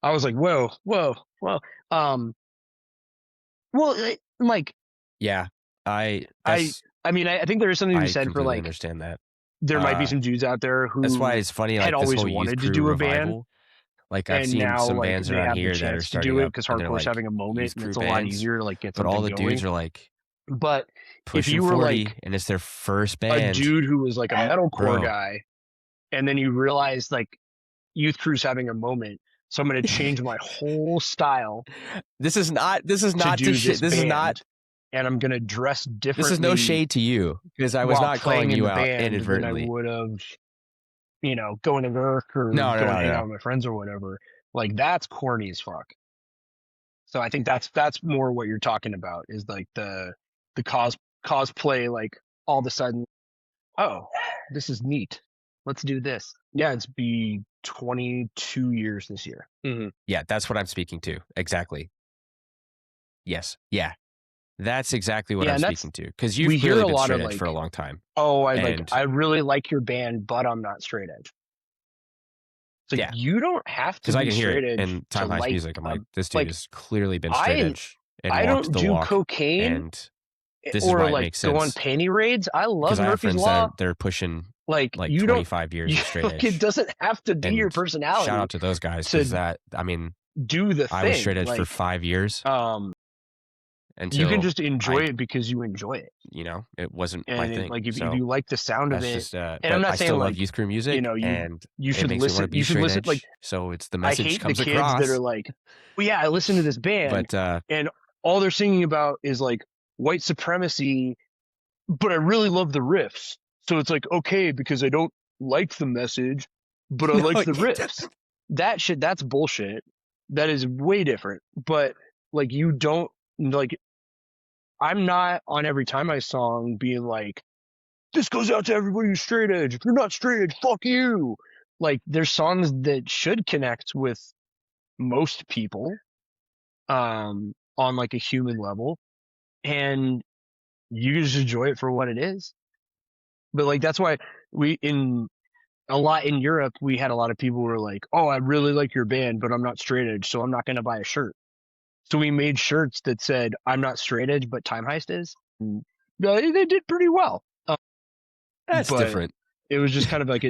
I was like, whoa, whoa, whoa. Well, like, Yeah. I I that's I mean, I think there is something to be I said for completely like, understand that. there might be some dudes out there That's why who it's funny, had like this always whole youth wanted to crew do a band, revival. Like I've and seen now some like bands they around have the here that are chance to do starting it up, because and they're hardcore's like having a moment, youth and crew it's a lot bands, easier to like get but all something the dudes going. are like But if pushing you were 40 like and it's their first a band. dude who was like a metalcore Bro, guy, and then you realize like youth crew's having a moment, so I'm going to change my whole style this is not to to do shit. this band, and I'm going to dress This is no differently shade to you, because I was while not calling playing in you the out band than I inadvertently. would have, going to work or No, no, going to no, hang out no. with my friends or whatever. Like that's corny as fuck. So I think that's more what you're talking about, is like the cosplay, like all of a sudden, oh, this is neat. Let's do this. Yeah, it's be 22 years this year. Mm-hmm. Yeah, that's what I'm speaking to. Exactly. Yes. Yeah. That's exactly what Yeah, I'm and that's, speaking to, because we you've hear really a been lot of straight edge for a like, long time. oh, And I really like your band, but I'm not straight edge. It's like, yeah, you don't have to because I be can hear it straight edge in to Time Heist like, music. I'm like, this dude like has clearly been straight I edge and I walked don't the do walk, cocaine and this is or why it like makes go on sense. panty raids. I love Because I have Murphy's friends Law. they're pushing Like like you don't, 25 years of straight like it edge, doesn't have to be your and shout personality out to those guys, to because I mean, do the I was thing. straight edge for Like, 5 years you can until just enjoy I, it because you enjoy it. it wasn't my And thing. like, if So you like the sound of that's it, just, and I'm but not I saying still love like, youth crew music, you and you it should makes me want to listen, be straight like, edge. So it's the I message hate the comes kids that are across. like, well, yeah, I listen to this band, But and all they're singing about is like white supremacy, but I really love the riffs. So it's like, okay, because I don't like the message, but I no, like the riffs. That shit, that's bullshit. That is way different. But like, you don't, like, I'm not on every Time I song being like, this goes out to everybody who's straight edge. If you're not straight edge, fuck you. Like, there's songs that should connect with most people, on like a human level, and you just enjoy it for what it is. But like, that's why we, in a lot in Europe, we had a lot of people who were like, oh, I really like your band, but I'm not straight edge, so I'm not going to buy a shirt. So we made shirts that said, I'm not straight edge, but Time Heist is. And they did pretty well. that's But different. it was just kind of like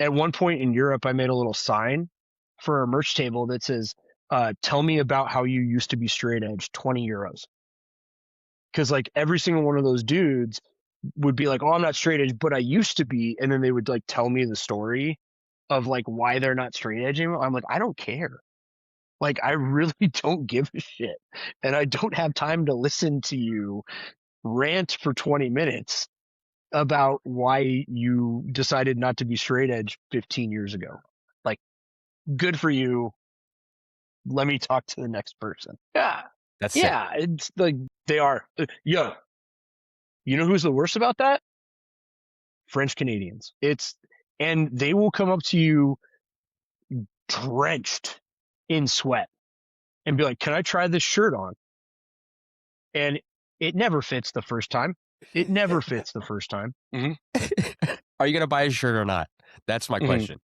at one point in Europe, I made a little sign for our merch table that says, tell me about how you used to be straight edge, 20 euros. Because like every single one of those dudes would be like, oh, I'm not straight edge, but I used to be. And then they would like tell me the story of like why they're not straight edge anymore. I'm like, I don't care. Like, I really don't give a shit. And I don't have time to listen to you rant for 20 minutes about why you decided not to be straight edge 15 years ago. good for you. Let me talk to the next person. Yeah. That's sick. Yeah. It's like they are. Yo, you know who's the worst about that? French Canadians. And they will come up to you drenched in sweat and be like, "Can I try this shirt on?" And it never fits the first time. It never fits the first time. Mm-hmm. Are you gonna buy a shirt or not? That's my question.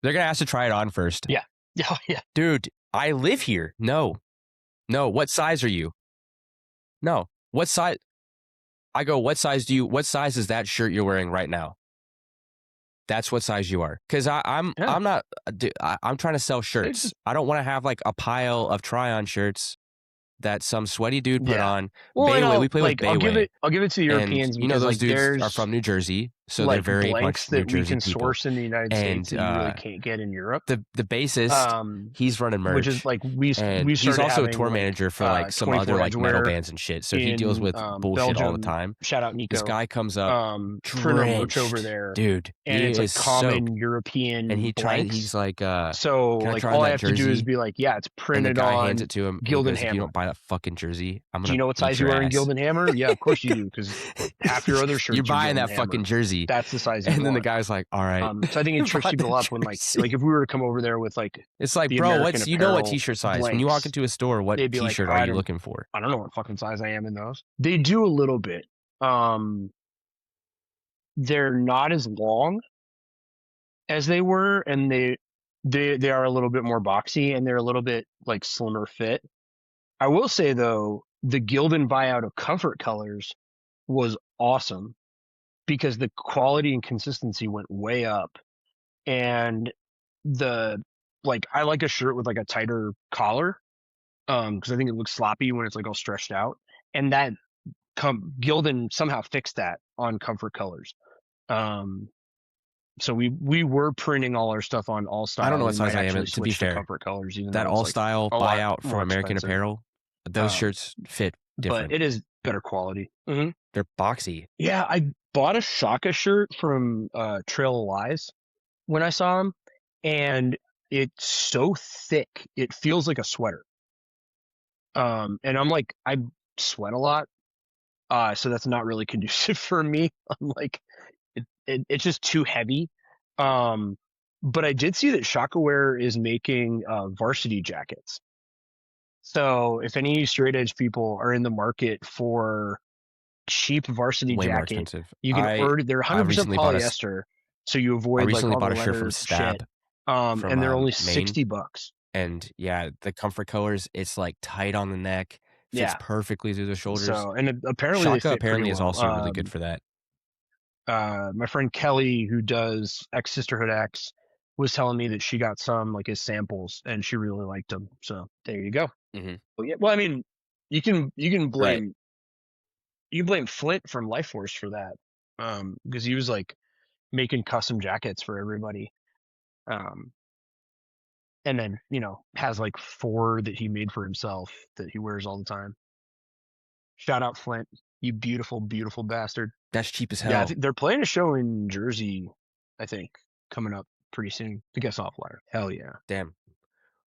They're gonna ask to try it on first. Yeah. Oh, yeah. Dude, I live here. No. What size are you? No. What size? I go, what size is that shirt you're wearing right now? That's what size you are. Because I'm not, I'm trying to sell shirts. I don't want to have like a pile of try-on shirts that some sweaty dude put on. Well, Bayway, we play with Bayway. I'll give it to the Europeans. And, you know, those like, dudes are from New Jersey, so like they're very blanks much New that Jersey we can people. source in the United States that you really can't get in Europe. The bassist, he's running merch, which is like he's also a tour manager for like some other like metal bands and shit. So he deals with bullshit Belgium, all the time. Shout out Nico. This guy comes up, printer merch over there, dude, and it's like common soaked. European. And he tried. He's like, so like all I have to do is be like, yeah, it's printed and the guy on. Hands it to him. Gildan If you don't buy that fucking jersey, I'm gonna. Do you know what size you wear in Gildan Hammer? Yeah, of course you do, because half your other shirts. You're buying that Hammer. fucking jersey. That's the size. And then the guy's like, "All right." So I think it tricks people up when like if we were to come over there with like, it's like, bro, what's you know what t-shirt size? Blanks, when you walk into a store, what t-shirt are you looking for? I don't know what fucking size I am in those. They do a little bit. They're not as long as they were, and they are a little bit more boxy, and they're a little bit like slimmer fit. I will say though, the Gildan buyout of Comfort Colors was awesome because the quality and consistency went way up, and I like a shirt with like a tighter collar, because I think it looks sloppy when it's like all stretched out, and that Gildan somehow fixed that on Comfort Colors. So we were printing all our stuff on All Style. I don't know what size I am. To be fair, Comfort Colors, even that All Style buyout from American expensive. Apparel, those shirts fit different. But it is better quality. Mm-hmm. They're boxy. Yeah, I bought a Shaka shirt from Trail of Lies when I saw him, and it's so thick it feels like a sweater. And I'm like, I sweat a lot, so that's not really conducive for me. I'm like, it's just too heavy. But I did see that Shakaware is making varsity jackets. So if any straight edge people are in the market for cheap varsity jacket, you can order. They're 100% polyester, so you avoid. I recently like, all bought the a shirt from Stab, and they're only $60. And yeah, the Comfort Colors, it's like tight on the neck, fits perfectly through the shoulders. So, and apparently Shaka is also really good for that. My friend Kelly, who does X Sisterhood X, was telling me that she got some like his samples and she really liked them. So there you go. Mm-hmm. Well, I mean, you can blame you blame Flint from Life Force for that, because he was like making custom jackets for everybody, and then has like 4 that he made for himself that he wears all the time. Shout out Flint, you beautiful, beautiful bastard. That's cheap as hell. Yeah, they're playing a show in Jersey, I think, coming up pretty soon. I guess Offliner. Hell yeah. Damn.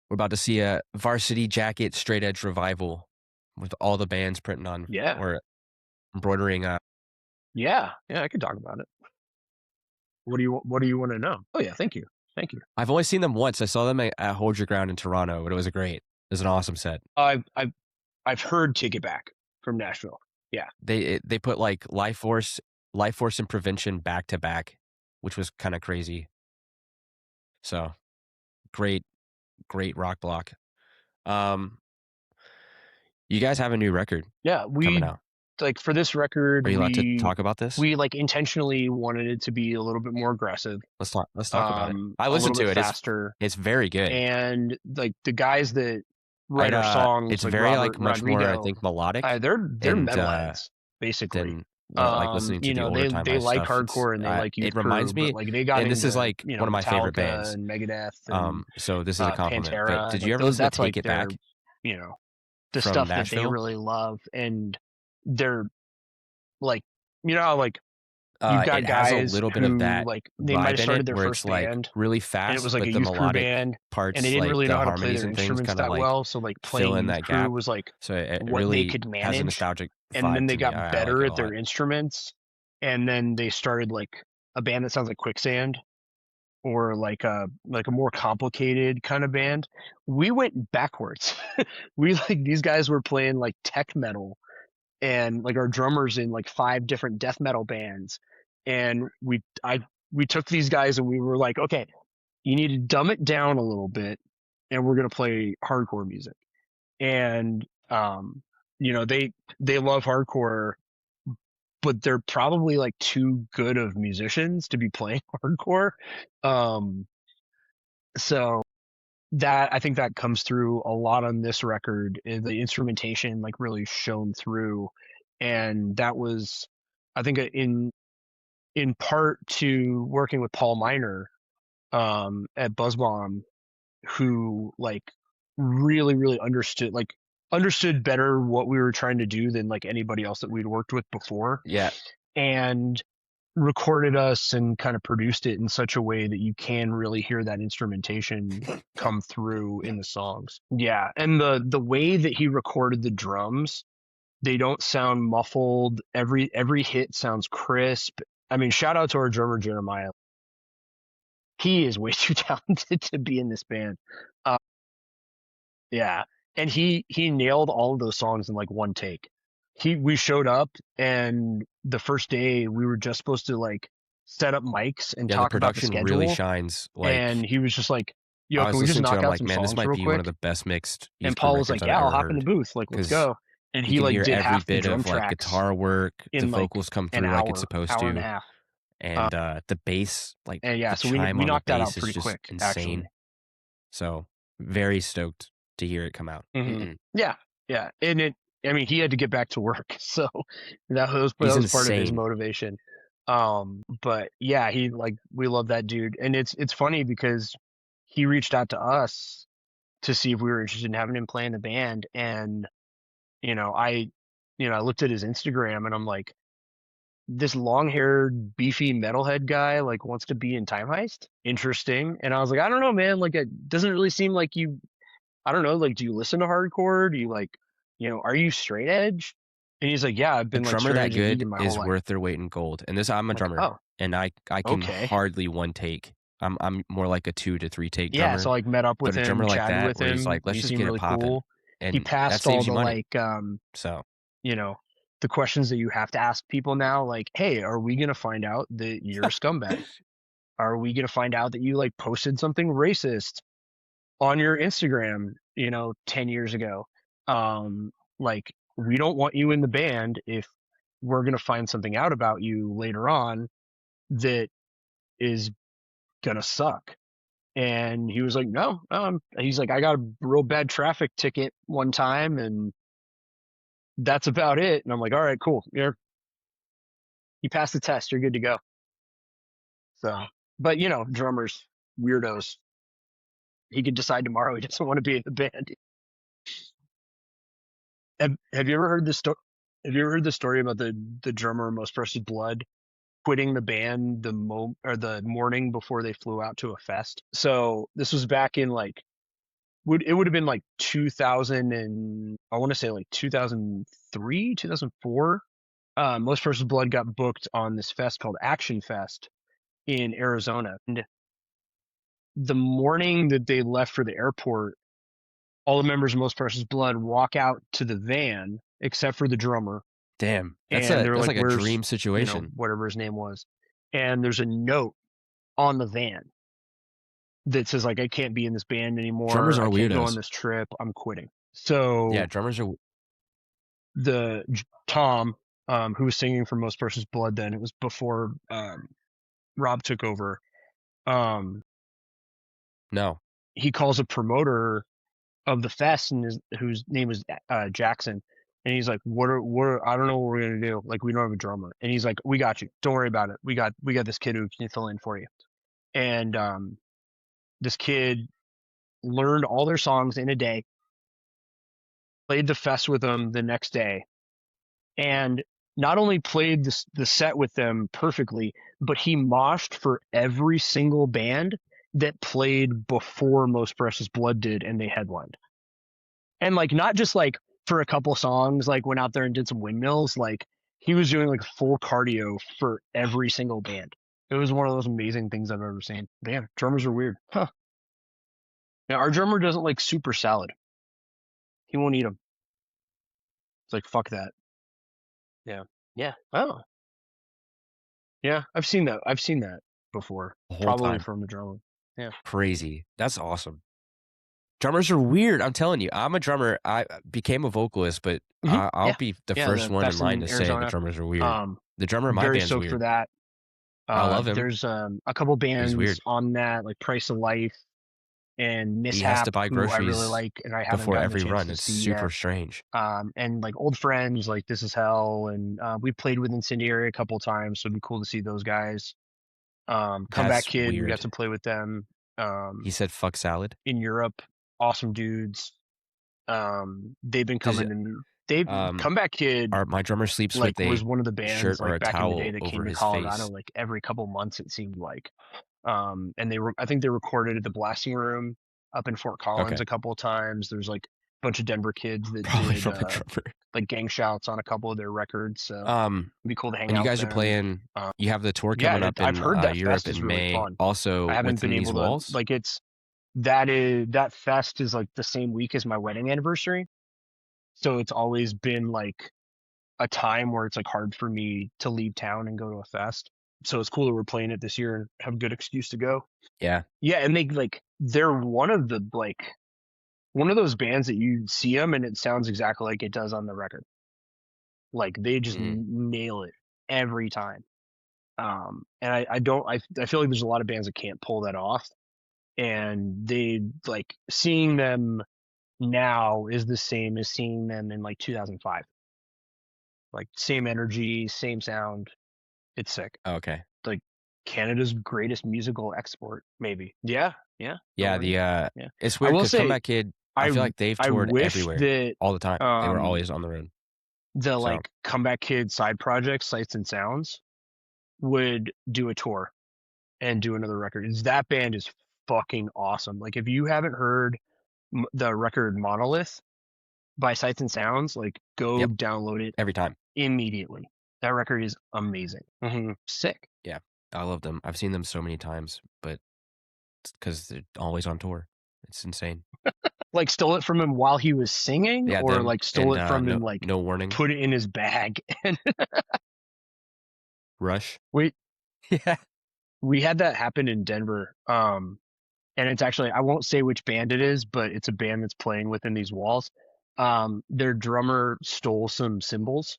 We're about to see a varsity jacket straight edge revival with all the bands printing on or embroidering. Yeah, I could talk about it. What do you want to know? Oh yeah, thank you. I've only seen them once. I saw them at Hold Your Ground in Toronto, but it was great. It was an awesome set. I've heard Take It Back from Nashville. Yeah. They put like Life Force and Prevention back to back, which was kind of crazy. So great rock block. You guys have a new record. Yeah, coming out. Like for this record, are you allowed to talk about this? We like intentionally wanted it to be a little bit more aggressive. Let's talk about it. I listened to it. Faster. It's very good. And like the guys that write our songs, it's like very Robert, much Rodrigo, more, I think, melodic. They're metalheads, basically. Like listening to the older time they like stuff. hardcore and they like youth it reminds crew, me, like they got and this into, is like one of my Metallica favorite bands and Megadeth. And, so this is a compliment. Pantera, but did you ever listen to Take It Back? The stuff Nashville? That they really love, and they're like, like You've got It has a guys little bit of who that like they might have vibe in it started their where it's first like band really and it was fast, like but a the youth crew melodic band and they parts, didn't like really know the how to play harmonies their and things instruments kind of that like well. So like fill playing in youth that crew gap. was like So it what they really could has a manage. nostalgic And then vibe they to me. got I like better it a at lot. their instruments. And then they started like a band that sounds like Quicksand or like a more complicated kind of band. We went backwards. We like these guys were playing like tech metal and like our drummers in like 5 different death metal bands. And we took these guys and we were like, okay, you need to dumb it down a little bit and we're gonna play hardcore music. And you know, they love hardcore, but they're probably like too good of musicians to be playing hardcore. Um so that I think that comes through a lot on this record. The instrumentation like really shone through, and that was, I think, in part to working with Paul Miner at Buzzbomb, who like really understood better what we were trying to do than like anybody else that we'd worked with before, Yeah, and recorded us and kind of produced it in such a way that you can really hear that instrumentation come through in the songs. Yeah, and the way that he recorded the drums, they don't sound muffled. Every hit sounds crisp. I mean, shout out to our drummer Jeremiah. He is way too talented to be in this band. Uh, yeah, and he nailed all of those songs in like one take. We showed up and the first day we were just supposed to like set up mics and yeah. The talk about the production really schedule, shines. and Like he was just like, "Yo, I can was we just listening to it, knock I'm out like, some man, this songs might real be one of quick?" the best mixed And youth crew Paul was records like, I've "Yeah, I'll ever hop in the heard booth. Like, let's because go." And you he can like hear did every half the bit drum of like tracks guitar work. The in like vocals come an through like it's supposed hour and a to, half. and the bass, like And yeah, the so chime we on the knocked that out bass is pretty just quick, actually. insane. So very stoked to hear it come out. Yeah, yeah, and I mean, he had to get back to work, so that He's was part of his insane. motivation. But yeah, he like we love that dude, and it's funny because he reached out to us to see if we were interested in having him play in the band, and you know, I looked at his Instagram and I'm like, this long-haired, beefy metalhead guy like wants to be in Time Heist. Interesting. And I was like, I don't know, man. Like, it doesn't really seem like you. I don't know. Like, do you listen to hardcore? Do you like, are you straight edge? And he's like, yeah, I've A been like drummer straight that edge and good vegan my whole is life. worth their weight in gold. And this, I'm a I'm like, drummer, oh, and I can okay. hardly one take. I'm more like a 2 to 3 take Yeah. So drummer. I like met up with But a him, drummer like chatted that, with where he's him. like, let's He just seemed get it really popping, cool. He and that passed all saves you the money. like, So you know, the questions that you have to ask people now, like, hey, are we gonna find out that you're a scumbag? Are we gonna find out that you like posted something racist on your Instagram, 10 years ago? Like we don't want you in the band if we're gonna find something out about you later on that is gonna suck. And he was like, no, he's like, I got a real bad traffic ticket one time and that's about it. And I'm like, all right, cool. You passed the test. You're good to go. So, but drummers, weirdos. He could decide tomorrow he doesn't want to be in the band. Have you ever heard this story? Have you ever heard the story about the drummer of Most Precious Blood quitting the band the morning before they flew out to a fest? So this was back in like it would have been like 2000 and I want to say like 2003, 2004. Most Precious Blood got booked on this fest called Action Fest in Arizona, and the morning that they left for the airport, all the members of Most Precious Blood walk out to the van, except for the drummer. damn, And they're that's like, like a where's, dream situation. whatever his name was. And there's a note on the van that says, like, I can't be in this band Drummers anymore. are I can't go on weirdos. this trip. I'm quitting. Yeah, So drummers are. the Tom, who was singing for Most Precious Blood then, it was before Rob took over. No, He calls a promoter of the fest and whose name is Jackson. And he's like, I don't know what we're going to do. Like, we don't have a drummer. And he's like, we got you. Don't worry about it. We got this kid who can fill in for you. And this kid learned all their songs in a day, played the fest with them the next day. And not only played the set with them perfectly, but he moshed for every single band that played before Most Precious Blood did, and they headlined. And like not just like for a couple songs, like went out there and did some windmills. Like he was doing like full cardio for every single band. It was one of those amazing things I've ever seen. Damn, drummers are weird, huh? Yeah, our drummer doesn't like super salad. He won't eat them. It's like fuck that. Yeah, yeah. Oh, yeah. I've seen that. I've seen that before. the whole Probably time. from the drummer. Yeah. Crazy. That's awesome. Drummers are weird. I'm telling you. I'm a drummer. I became a vocalist, but Mm-hmm. I'll Yeah. be the Yeah. first The one in Fest line in to say the Arizona. drummers are weird. The drummer in my Very band's stoked for weird. that. I love him. There's a couple He's weird. bands on that, like Price of Life and He has to Mishap, buy who I really groceries like, and I haven't before gotten every the chance run. to It's see super yet. strange. And like old friends, like This Is Hell, and we played with Incendiary a couple times, so it'd be cool to see those guys. Comeback That's Kid, we got weird. to play with them. He said fuck salad. In Europe, awesome dudes. They've been coming and they've Comeback Kid. My drummer sleeps like with was a one of the bands shirt or like a back in the day towel that over came to his Colorado face. like every couple months it seemed like. And I think they recorded at the Blasting Room up in Fort Collins a couple of times. There's like a bunch of Denver kids that Probably did from the drummer. like gang shouts on a couple of their records. So it'd be cool to hang and out. You guys with are them. playing. You have the tour coming up I've in heard that Europe fest is in really May. fun. Also, I haven't been able to walls? like that fest is like the same week as my wedding anniversary. So it's always been like a time where it's like hard for me to leave town and go to a fest. So it's cool that we're playing it this year and have a good excuse to go. Yeah. Yeah, and they're one of those bands that you see them and it sounds exactly like it does on the record. Like they just nail it every time. And I feel like there's a lot of bands that can't pull that off. And they like seeing them now is the same as seeing them in like 2005. Like same energy, same sound. It's sick. Oh, okay. Like Canada's greatest musical export, maybe. Yeah. Yeah. It's weird because Comeback Kid, I feel like they've toured everywhere all the time. They were always on the road. Like Comeback Kid side projects, Sights and Sounds, would do a tour and do another record. That band is fucking awesome. Like if you haven't heard the record Monolith by Sights and Sounds, like go download it every time immediately. That record is amazing. Sick. Yeah, I love them. I've seen them so many times, but it's because they're always on tour. It's insane. Like stole it from him while he was singing, or like stole it from him, like no warning, put it in his bag. Rush. Yeah, we had that happen in Denver. And it's actually, I won't say which band it is, but it's a band that's playing within these walls. Their drummer stole some cymbals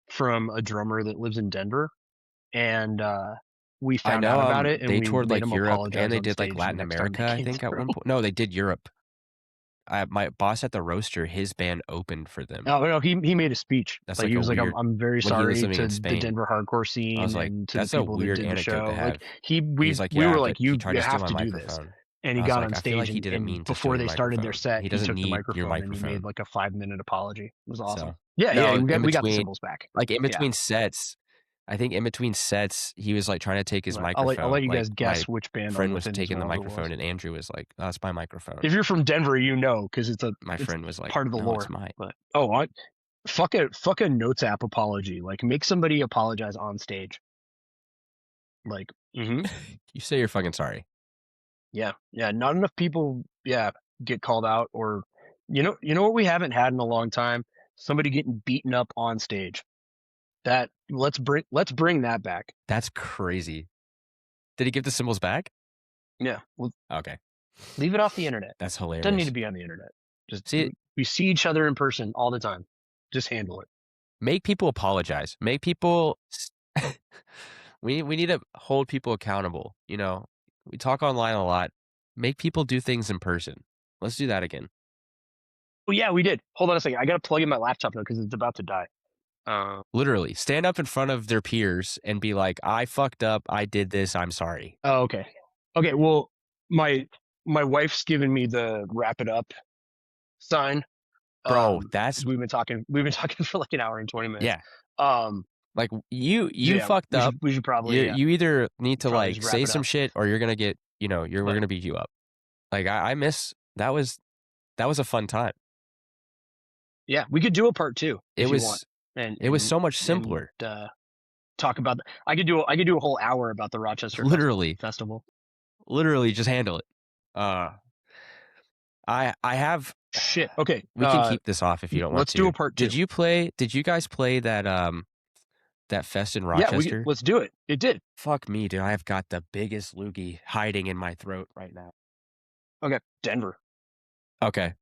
from a drummer that lives in Denver, and we found out about it. And they we toured like Europe, and they did like stage Latin America, I think, at one point. No, they did Europe. My boss at the Roaster, his band opened for them. Oh no, he made a speech. That's like he was like, "I'm very sorry to the Denver hardcore scene." I was like, and to that's the people a weird that did the show. anecdote to have. Like we were like, you have to do this. And he got on stage and before they started their set, he took the microphone and he made like a 5-minute apology. It was awesome. Yeah, we got the cymbals back. Like in between sets, I think in between sets, he was like trying to take his microphone. I'll let you guys guess which band. Friend was taking the microphone, and Andrew was like, "Oh, it's my microphone." If you're from Denver, you know, because it's my friend was like, part of the lore. It's mine. But fuck a notes app apology. Like make somebody apologize on stage. Like, you say you're fucking sorry. Yeah. Not enough people, get called out, or you know what we haven't had in a long time? Somebody getting beaten up on stage. That let's bring that back. That's crazy. Did he give the cymbals back? Yeah. Well, okay. Leave it off the internet. That's hilarious. Doesn't need to be on the internet. Just we see each other in person all the time. Just handle it. Make people apologize. Make people. we need to hold people accountable. You know, we talk online a lot. Make people do things in person. Let's do that again. Well, yeah, we did. Hold on a second. I got to plug in my laptop now because it's about to die. Literally, stand up in front of their peers and be like, "I fucked up. I did this. I'm sorry." Oh, okay. Okay. Well, my wife's given me the wrap it up sign. Bro, we've been talking for like an hour and 20 minutes. Yeah. Like So you yeah, fucked up. we should probably You either need to probably like just wrap say it some up. shit or you're gonna get we're But gonna beat you up. Like I miss that was a fun time. yeah, we could do a part two It if you want, was and it was so much and simpler. talk about. I could do a whole hour about the Rochester Literally, festival. literally just handle it. I have Shit. Okay. we can keep this off if you don't want Let's do to. a part two. Did you guys play that that fest in Yeah, Rochester? let's do it. It did. Fuck me, dude. I've got the biggest loogie hiding in my throat right now. Okay. Denver. Okay.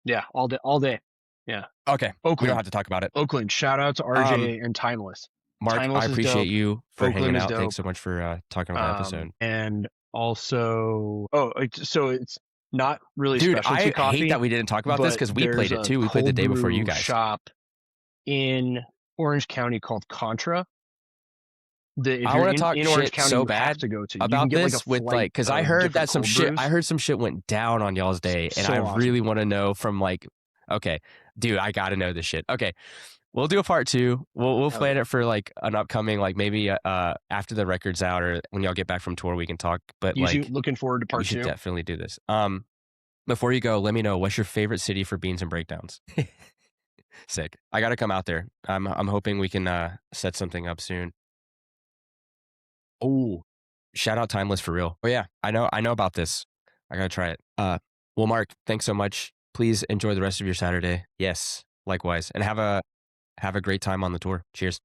Yeah, all day, all day. Yeah. Okay. We don't Oakland. have to talk about it. Oakland. Shout out to RJ and Timeless. Mark, I Timeless is appreciate dope. you for Oakland hanging is out. dope. Thanks so much for talking on the episode. And also, so it's not really Dude, specialty I coffee. hate that we didn't talk about this because we played it too. We played the day before you guys. Shop in Orange County called Contra. I want to talk shit County, so bad about this with like, because I heard that some shit. I heard some shit went down on y'all's day, and I really want to know from like, okay, dude, I got to know this shit. Okay, we'll do a part two. We'll plan it for like an upcoming, like maybe after the record's out or when y'all get back from tour, we can talk. But like, looking forward to part two. We should definitely do this. Before you go, let me know what's your favorite city for beans and breakdowns. Sick. I got to come out there. I'm hoping we can set something up soon. Oh, shout out Timeless for real. Oh yeah, I know about this. I gotta try it. Well, Mark, thanks so much. Please enjoy the rest of your Saturday. Yes, likewise, and have a great time on the tour. Cheers.